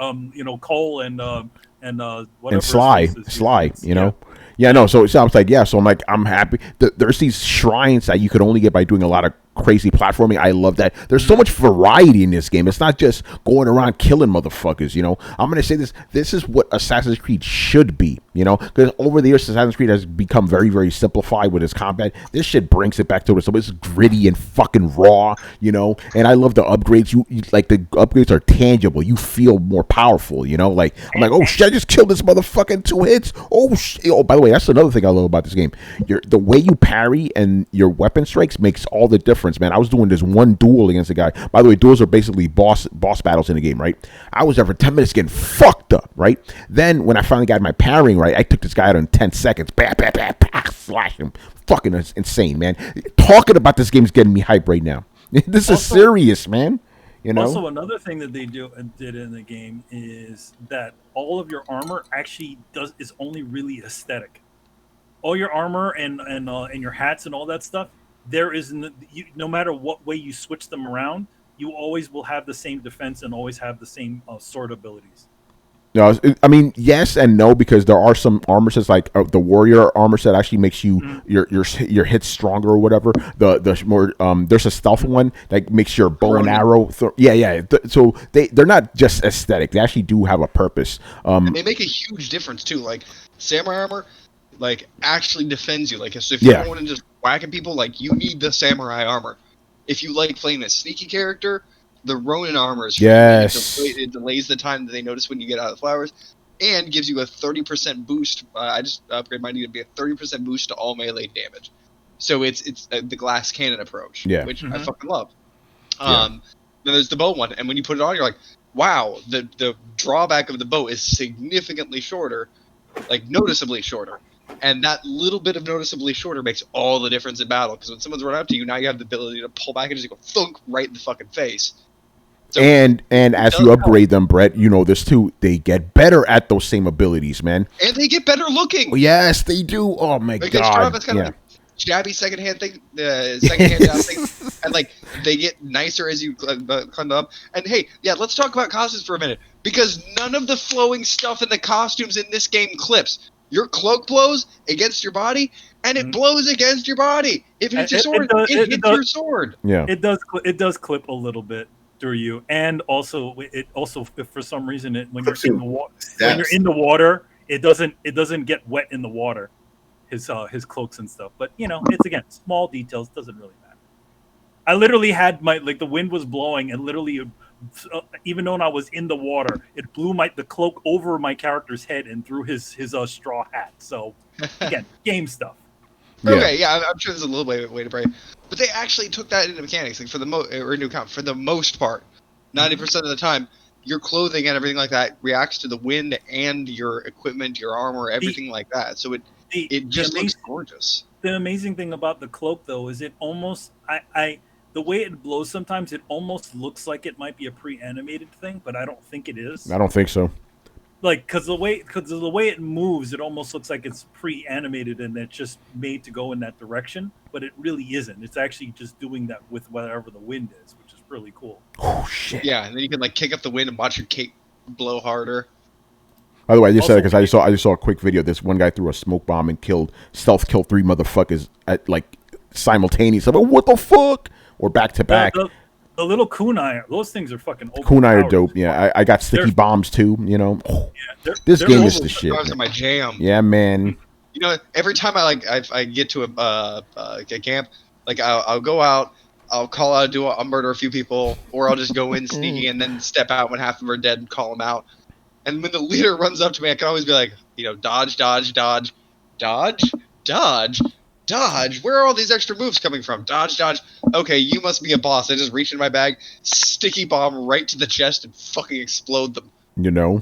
Cole and whatever. And Sly, you know. Yeah, no. So I was like, yeah. So I'm happy. There's these shrines that you could only get by doing a lot of crazy platforming. I love that. There's so much variety in this game. It's not just going around killing motherfuckers. You know, I'm gonna say this. This is what Assassin's Creed should be. You know, because over the years, Assassin's Creed has become very, very simplified with its combat. This shit brings it back to it. So it's gritty and fucking raw. You know, and I love the upgrades. You like the upgrades are tangible. You feel more powerful. You know, like I'm like, oh shit, I just killed this motherfucker in 2 hits. Oh shit. Oh, by the way, that's another thing I love about this game. The way you parry and your weapon strikes makes all the difference, man. I was doing this one duel against a guy. By the way, duels are basically boss battles in the game, right? I was there for 10 minutes getting fucked up, right? Then when I finally got my parrying right, I took this guy out in 10 seconds. Bah, bah, bah, bah, slash him. Fucking insane, man. Talking about this game is getting me hype right now. This is serious, man. You know? Also, another thing that they did in the game is that all of your armor actually is only really aesthetic. All your armor and your hats and all that stuff, there is no matter what way you switch them around, you always will have the same defense and always have the same sword abilities. No, I mean yes and no, because there are some armor sets like the warrior armor set actually makes you your hits stronger or whatever. The more there's a stealth one that makes your bow and arrow. So they're not just aesthetic; they actually do have a purpose. And they make a huge difference too. Like samurai armor, like actually defends you. Like so if you don't want to just whacking people, like you need the samurai armor. If you like playing a sneaky character, the Ronin armor is it delays the time that they notice when you get out of the flowers, and gives you a 30% boost. I just upgrade mine to be a 30% boost to all melee damage. So it's the glass cannon approach, which I fucking love. Then there's the bow one, and when you put it on, you're like, wow, the drawback of the bow is significantly shorter, like noticeably shorter. And that little bit of noticeably shorter makes all the difference in battle, because when someone's running up to you, now you have the ability to pull back and just go thunk right in the fucking face. So and as you upgrade them, Brett, you know this too. They get better at those same abilities, man. and they get better looking. Yes, they do. Oh my Like they start off god. as kind Yeah. of shabby secondhand thing, secondhand down thing, and like they get nicer as you climb up. And hey, yeah, let's talk about costumes for a minute because none of the flowing stuff in the costumes in this game clips. Your cloak blows against your body, and it blows against your body. If it hits your sword, it hits your sword. Yeah. It does clip a little bit through you, and also if for some reason when you're in the water, it doesn't get wet in the water. His cloaks and stuff, but you know, it's again small details, doesn't really matter. I literally had the wind was blowing, and literally, even though I was in the water, it blew the cloak over my character's head and through his straw hat. So again, game stuff. Yeah. Okay, yeah, I'm sure there's a little way to break, but they actually took that into mechanics, like for the most part, 90% of the time, your clothing and everything like that reacts to the wind and your equipment, your armor, everything like that. So it just looks gorgeous. The amazing thing about the cloak, though, is it almost the way it blows sometimes, it almost looks like it might be a pre-animated thing, but I don't think it is. I don't think so. Like, because the way it moves, it almost looks like it's pre-animated and it's just made to go in that direction, but it really isn't. It's actually just doing that with whatever the wind is, which is really cool. Oh shit! Yeah, and then you can like kick up the wind and watch your cape blow harder. By the way, I just said it because I just saw a quick video. This one guy threw a smoke bomb and stealth killed 3 motherfuckers at like simultaneously. Like, what the fuck? Or back to back. The little kunai, those things are fucking kunai are dope. Yeah, I got sticky bombs too. You know, this game is the shit. Are my jam. Yeah, man. You know, every time I get to a camp, like I'll go out, I'll call out, I'll murder a few people, or I'll just go in sneaky and then step out when half of them are dead and call them out. And when the leader runs up to me, I can always be like, you know, dodge, dodge, dodge, dodge, dodge, dodge. Where are all these extra moves coming from? Dodge, dodge. Okay, you must be a boss. I just reach in my bag, sticky bomb right to the chest, and fucking explode them. You know?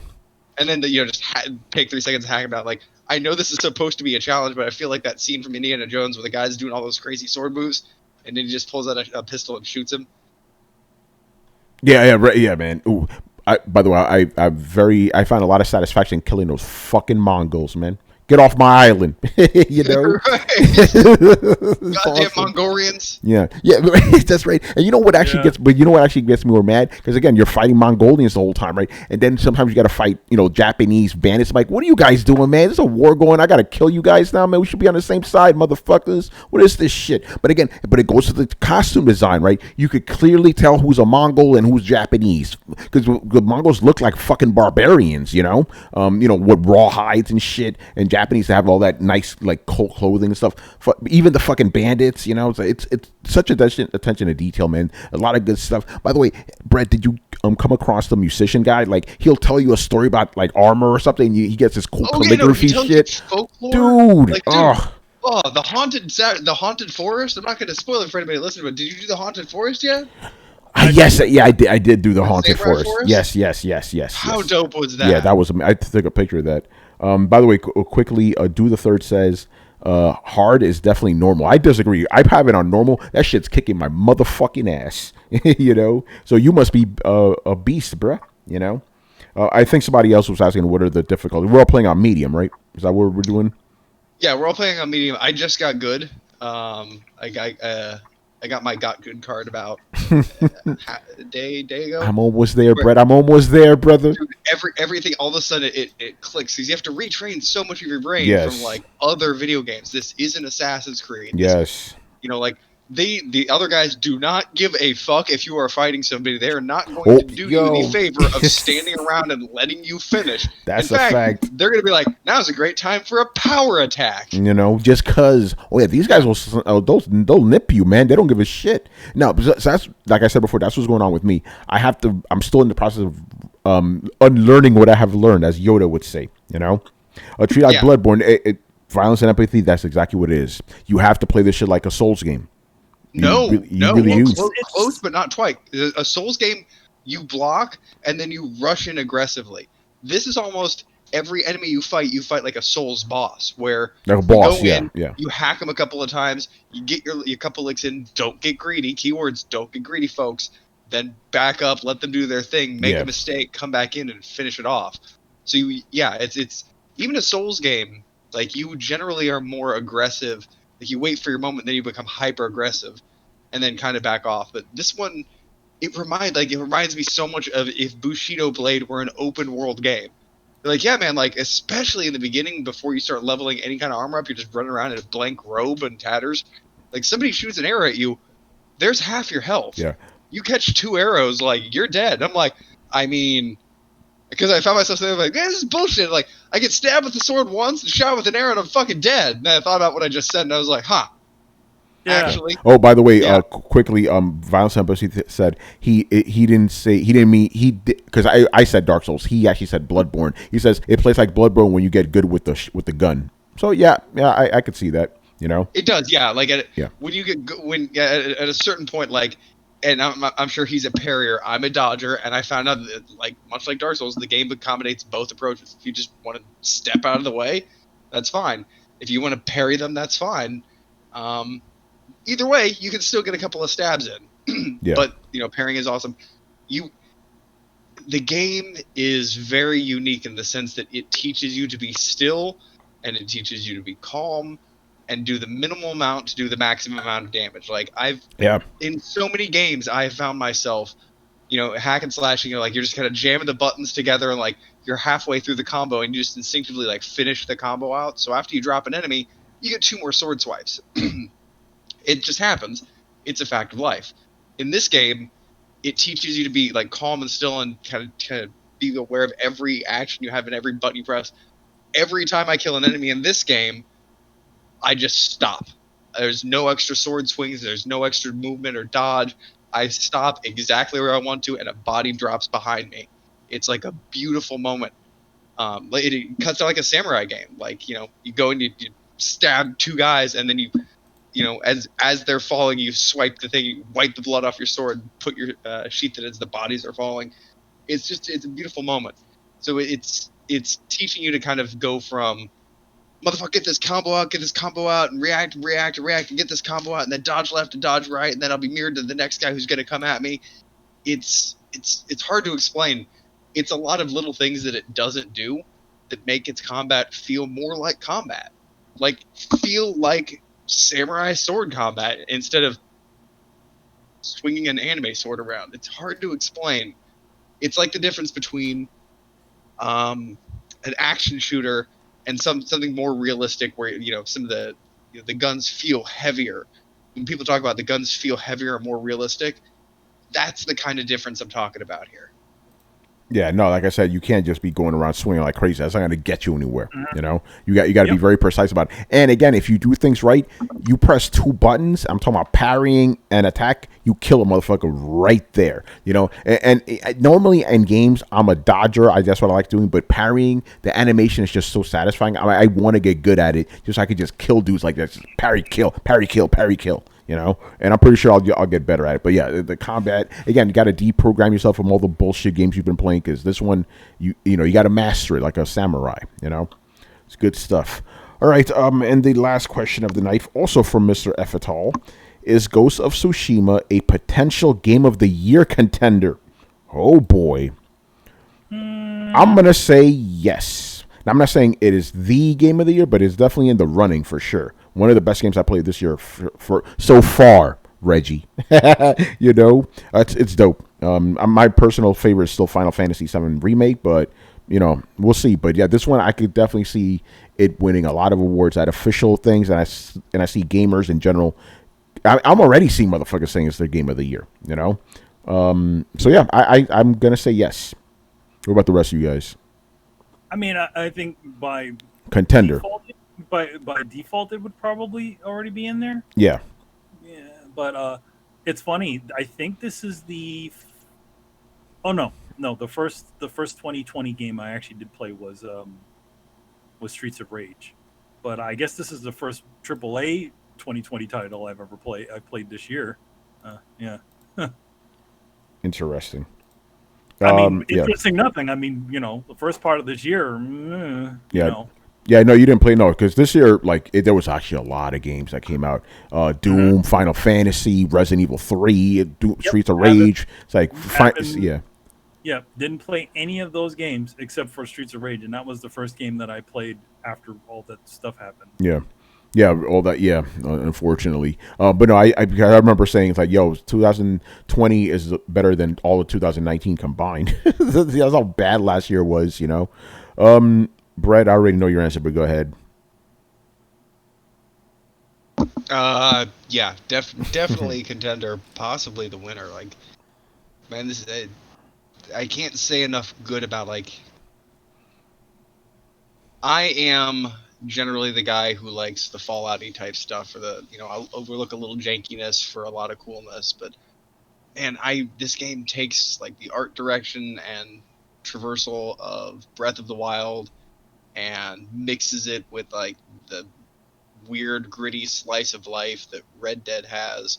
And then, just take 3 seconds to hack them out. Like, I know this is supposed to be a challenge, but I feel like that scene from Indiana Jones where the guy's doing all those crazy sword moves, and then he just pulls out a pistol and shoots him. Yeah, right, yeah, man. Ooh, by the way, I find a lot of satisfaction killing those fucking Mongols, man. Get off my island, you know. Goddamn awesome. Mongolians. Yeah, that's right. And you know what actually gets me more mad? Because again, you're fighting Mongolians the whole time, right? And then sometimes you got to fight, Japanese bandits. I'm like, what are you guys doing, man? There's a war going. I got to kill you guys now, man. We should be on the same side, motherfuckers. What is this shit? But it goes to the costume design, right? You could clearly tell who's a Mongol and who's Japanese because the Mongols look like fucking barbarians, with raw hides and shit, and Japanese to have all that nice like clothing and stuff. Even the fucking bandits, it's such attention to detail, man. A lot of good stuff. By the way, Brett, did you come across the musician guy? Like he'll tell you a story about like armor or something. And he gets this cool calligraphy shit, folklore. Dude. Oh, the haunted forest. I'm not going to spoil it for anybody listening, but did you do the haunted forest yet? Yes, I did do the haunted forest. Yes. How dope was that? Yeah, that was. I took a picture of that. By the way, quickly, Do the Third says hard is definitely normal. I disagree. I have it on normal. That shit's kicking my motherfucking ass. So you must be a beast, bruh. I think somebody else was asking what are the difficulties. We're all playing on medium, right? Is that what we're doing? Yeah, we're all playing on medium. I just got good. I got my got good card about a day ago. I'm almost there, Brett. I'm almost there, brother. Dude, everything all of a sudden it clicks because you have to retrain so much of your brain from like other video games. This isn't Assassin's Creed. Yes. The other guys do not give a fuck if you are fighting somebody. They are not going to do you the favor of standing around and letting you finish. That's In a fact. They're going to be like, now's a great time for a power attack. Just because. Oh yeah, these guys they'll nip you, man. They don't give a shit. No, so that's like I said before. That's what's going on with me. I'm still in the process of unlearning what I have learned, as Yoda would say. A treat like Bloodborne. Violence and empathy. That's exactly what it is. You have to play this shit like a Souls game. Close, but not twice. A Souls game, you block and then you rush in aggressively. This is almost every enemy you fight like a Souls boss, where like a boss, you hack them a couple of times, you get your couple licks in. Don't get greedy. Keywords: don't get greedy, folks. then back up, let them do their thing, make Yeah. a mistake, come back in and finish it off. So it's even a Souls game. Like, you generally are more aggressive. Like, you wait for your moment, then you become hyper aggressive, and then kind of back off. But this one, it reminds me so much of if Bushido Blade were an open world game. Like, yeah, man, like, especially in the beginning, before you start leveling any kind of armor up, you're just running around in a blank robe and tatters. Like, somebody shoots an arrow at you, there's half your health. Yeah. You catch 2 arrows, like, you're dead. I'm like, I mean, because I found myself saying, like, man, this is bullshit. Like, I get stabbed with the sword once and shot with an arrow and I'm fucking dead. And then I thought about what I just said and I was like, huh. Yeah. Actually, Oh, by the way, Yeah. quickly, Violence Embassy said he didn't mean he did, because I said Dark Souls. He actually said Bloodborne. He says it plays like Bloodborne when you get good with the gun. So yeah, I could see that. You know, it does, yeah. Like, Yeah. when you get at a certain point, like, and I'm sure he's a parrier, I'm a dodger, and I found out that, like, much like Dark Souls, the game accommodates both approaches. If you just want to step out of the way, that's fine. If you want to parry them, that's fine. Either way, you can still get a couple of stabs in. Yeah. But, parrying is awesome. The game is very unique in the sense that it teaches you to be still, and it teaches you to be calm, and do the minimal amount to do the maximum amount of damage. Like, in so many games, I have found myself, hack and slashing, like, you're just kind of jamming the buttons together, and, like, you're halfway through the combo, and you just instinctively, like, finish the combo out. So after you drop an enemy, you get 2 more sword swipes. It just happens. It's a fact of life. In this game, it teaches you to be, like, calm and still and kind of be aware of every action you have and every button you press. Every time I kill an enemy in this game, I just stop. There's no extra sword swings. There's no extra movement or dodge. I stop exactly where I want to, and a body drops behind me. It's like a beautiful moment. It cuts out like a samurai game. Like, you go and you stab 2 guys, and then as they're falling, you swipe the thing, you wipe the blood off your sword, put your sheath it as the bodies are falling. It's a beautiful moment. So it's teaching you to kind of go from, motherfucker, get this combo out, and react, and get this combo out, and then dodge left and dodge right, and then I'll be mirrored to the next guy who's going to come at me. It's hard to explain. It's a lot of little things that it doesn't do that make its combat feel more like combat. Like, feel like samurai sword combat instead of swinging an anime sword around. It's hard to explain. It's like the difference between an action shooter and something more realistic, where some of the guns feel heavier. When people talk about the guns feel heavier and more realistic, that's the kind of difference I'm talking about here. Yeah, no, like I said, you can't just be going around swinging like crazy. That's not going to get you anywhere. You got to be very precise about it. And again, if you do things right, you press 2 buttons. I'm talking about parrying and attack. You kill a motherfucker right there. And normally in games, I'm a dodger. That's what I like doing. But parrying, the animation is just so satisfying. I want to get good at it, just so I could just kill dudes like that. Just parry, kill, parry, kill, parry, kill. And I'm pretty sure I'll get better at it. But yeah, the combat, again, you got to deprogram yourself from all the bullshit games you've been playing, because this one, you got to master it like a samurai. It's good stuff. All right, and the last question of the night, also from Mr. F et al, is Ghost of Tsushima a potential Game of the Year contender? Oh boy, I'm gonna say yes. Now, I'm not saying it is the Game of the Year, but it's definitely in the running for sure. One of the best games I played this year for so far, Reggie. It's dope. My personal favorite is still Final Fantasy VII Remake, but we'll see. But yeah, this one I could definitely see it winning a lot of awards at official things, and I see gamers in general. I'm already seeing motherfuckers saying it's their Game of the Year. So yeah, I'm gonna say yes. What about the rest of you guys? I mean, I think by Contender. By default, it would probably already be in there. Yeah. Yeah, but it's funny. I think this is the. Oh no, the first 2020 game I actually did play was Streets of Rage, but I guess this is the first AAA 2020 title I've ever played. I played this year. Yeah. Interesting. I mean, interesting. Nothing. I mean, the first part of this year. Yeah, no, you didn't play because this year, there was actually a lot of games that came out. Doom, Final Fantasy, Resident Evil 3, Streets of Rage. It's like, yeah. Yeah, didn't play any of those games except for Streets of Rage, and that was the first game that I played after all that stuff happened. Yeah, all that. Yeah, unfortunately, but no, I remember saying it's like, yo, 2020 is better than all of 2019 combined. That's how bad last year was, Brett, I already know your answer, but go ahead. Yeah, definitely contender, possibly the winner. Like, man, this I can't say enough good about I am generally the guy who likes the Fallout-y type stuff, or I'll overlook a little jankiness for a lot of coolness, but man, this game takes the art direction and traversal of Breath of the Wild and mixes it with the weird gritty slice of life that Red Dead has,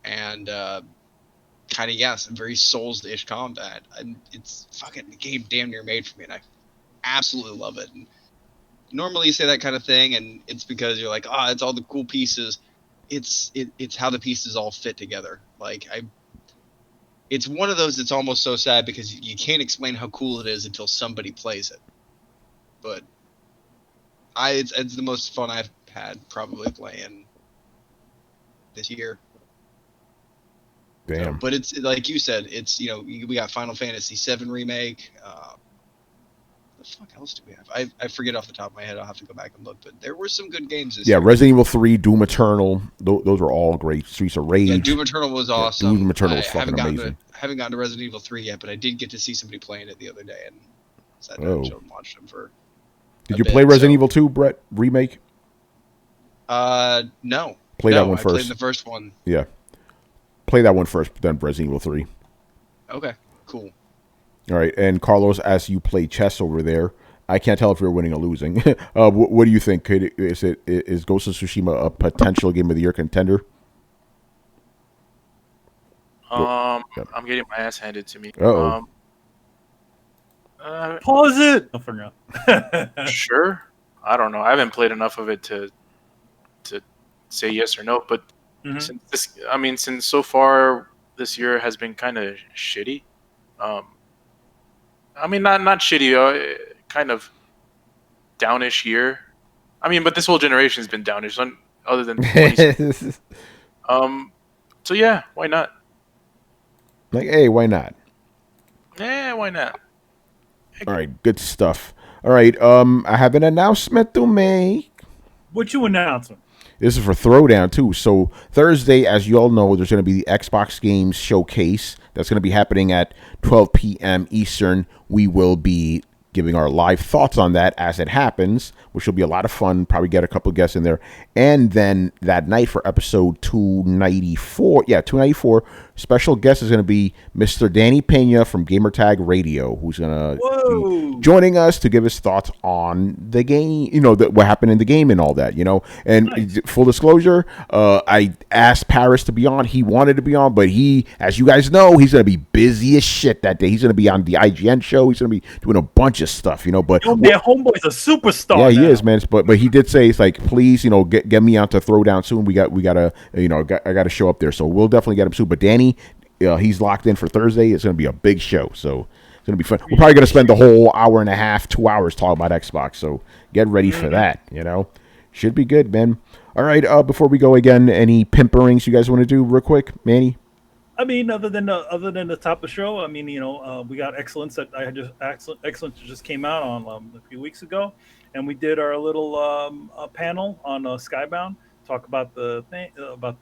and kind of some very Souls-ish combat. And it's fucking the game damn near made for me, and I absolutely love it. And normally you say that kind of thing, and it's because you're like, it's all the cool pieces. It's how the pieces all fit together. It's one of those that's almost so sad because you can't explain how cool it is until somebody plays it. But it's the most fun I've had probably playing this year. Damn. So, but it's like you said, it's we got Final Fantasy VII remake. The fuck else do we have? I forget off the top of my head. I'll have to go back and look. But there were some good games this year. Resident Evil 3, Doom Eternal. Those were all great. Streets of Rage. Yeah, Doom Eternal was awesome. Doom Eternal was fucking amazing. I haven't gotten to Resident Evil 3 yet, but I did get to see somebody playing it the other day, and sat down and watched them for. Did you play Resident Evil 2, Brett? Remake? No. Play that one first. I played the first one. Yeah. Play that one first, then Resident Evil 3. Okay, cool. All right, and Carlos, as you play chess over there, I can't tell if you're winning or losing. What do you think? Is Ghost of Tsushima a potential Game of the Year contender? I'm getting my ass handed to me. Uh-oh. Pause it. Oh, for now. Sure. I don't know. I haven't played enough of it to say yes or no. But since so far this year has been kind of shitty. Not shitty. Kind of downish year. But this whole generation has been downish. Other than 20. So yeah, why not? Hey, why not? Yeah, why not? All right, good stuff. All right, I have an announcement to make. What you announcing? This is for Throwdown, too. So Thursday, as you all know, there's going to be the Xbox Games Showcase. That's going to be happening at 12 p.m. Eastern. We will be giving our live thoughts on that as it happens, which will be a lot of fun. Probably get a couple of guests in there. And then that night for episode 294, special guest is going to be Mr. Danny Pena from Gamertag Radio, who's going to be joining us to give his thoughts on the game, what happened in the game and all that, And nice. Full disclosure, I asked Paris to be on. He wanted to be on, but he, as you guys know, he's going to be busy as shit that day. He's going to be on the IGN show. He's going to be doing a bunch of stuff, But homeboy's a superstar. Yeah, he is, man. But he did say it's like, please, get me on to Throwdown soon. I got to show up there. So we'll definitely get him soon. But Danny, he's locked in for Thursday. It's going to be a big show. So it's going to be fun. We're probably going to spend the whole hour and a half, 2 hours talking about Xbox. So get ready for that. Should be good, man. All right. Before we go again, any pimperings you guys want to do real quick, Manny? Other than the top of the show, we got Excellence that Excellence just came out on a few weeks ago, and we did our little panel on Skybound, talk about the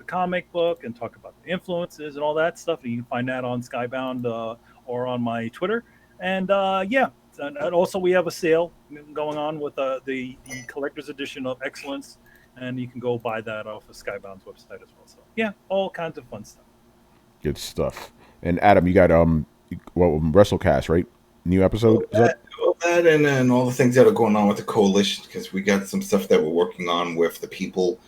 comic book and talk about the influences and all that stuff. And you can find that on Skybound or on my Twitter. And and also we have a sale going on with the collector's edition of Excellence, and you can go buy that off of Skybound's website as well. So yeah, all kinds of fun stuff. Good stuff. And Adam, you got WrestleCast, right? New episode? That and then all the things that are going on with the coalition, because we got some stuff that we're working on with the people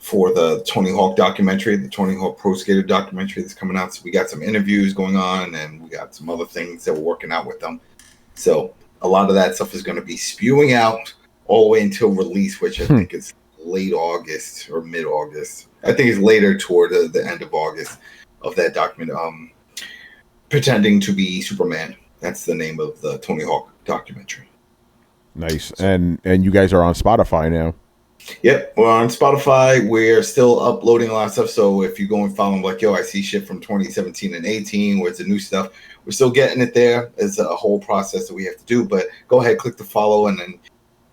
for the Tony Hawk documentary, the Tony Hawk Pro Skater documentary that's coming out. So we got some interviews going on, and we got some other things that we're working out with them. So a lot of that stuff is going to be spewing out all the way until release, which I think is late August or mid August. I think it's later toward the end of August of that document. Pretending to be Superman. That's the name of the Tony Hawk documentary. Nice. And you guys are on Spotify now. Yep, we're on Spotify. We're still uploading a lot of stuff. So if you go and follow them, like, yo, I see shit from 2017 and 18, where's the new stuff? We're still getting it there. It's a whole process that we have to do. But go ahead, click the follow, and then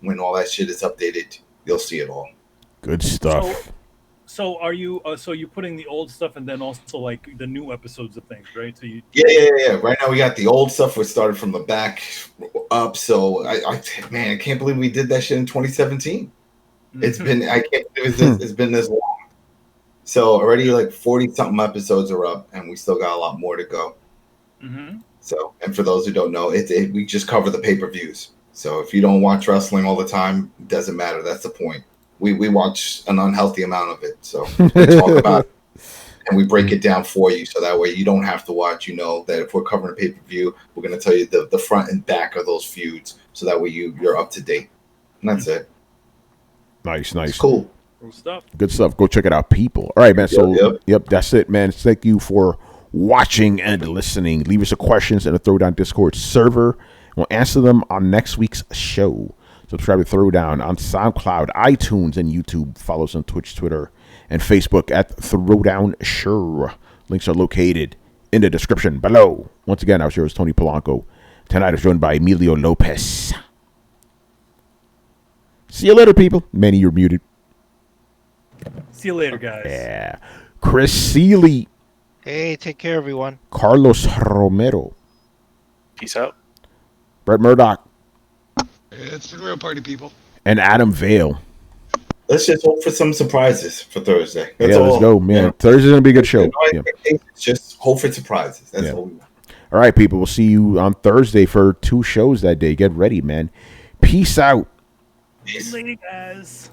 when all that shit is updated, you'll see it all. Good stuff. So are you? So you're putting the old stuff and then also like the new episodes of things, right? So you. Yeah. Right now we got the old stuff. We started from the back up. So I can't believe we did that shit in 2017. It's been, I can't believe it's been this long. So already like 40 something episodes are up, and we still got a lot more to go. Mm-hmm. So, and for those who don't know, we just cover the pay-per-views. So if you don't watch wrestling all the time, it doesn't matter. That's the point. We watch an unhealthy amount of it. So we talk about it and we break it down for you. So that way you don't have to watch. You know that if we're covering a pay-per-view, we're going to tell you the front and back of those feuds. So that way you're up to date. And that's it. Nice. It's cool. Good stuff. Go check it out, people. All right, man. So, yep, that's it, man. Thank you for watching and listening. Leave us your questions in the Throwdown Discord server. We'll answer them on next week's show. Subscribe to Throwdown on SoundCloud, iTunes, and YouTube. Follow us on Twitch, Twitter, and Facebook at Throwdown Sure. Links are located in the description below. Once again, our show is Tony Polanco. Tonight is joined by Emilio Lopez. See you later, people. Manny, you're muted. See you later, guys. Yeah. Chris Seeley. Hey, take care, everyone. Carlos Romero. Peace out. Brett Murdoch. It's the real party, people. And Adam Vale. Let's just hope for some surprises for Thursday. That's Let's go, man. You know, Thursday's going to be a good show. Just hope for surprises. That's all we want. All right, people. We'll see you on Thursday for 2 shows that day. Get ready, man. Peace out. Later, guys.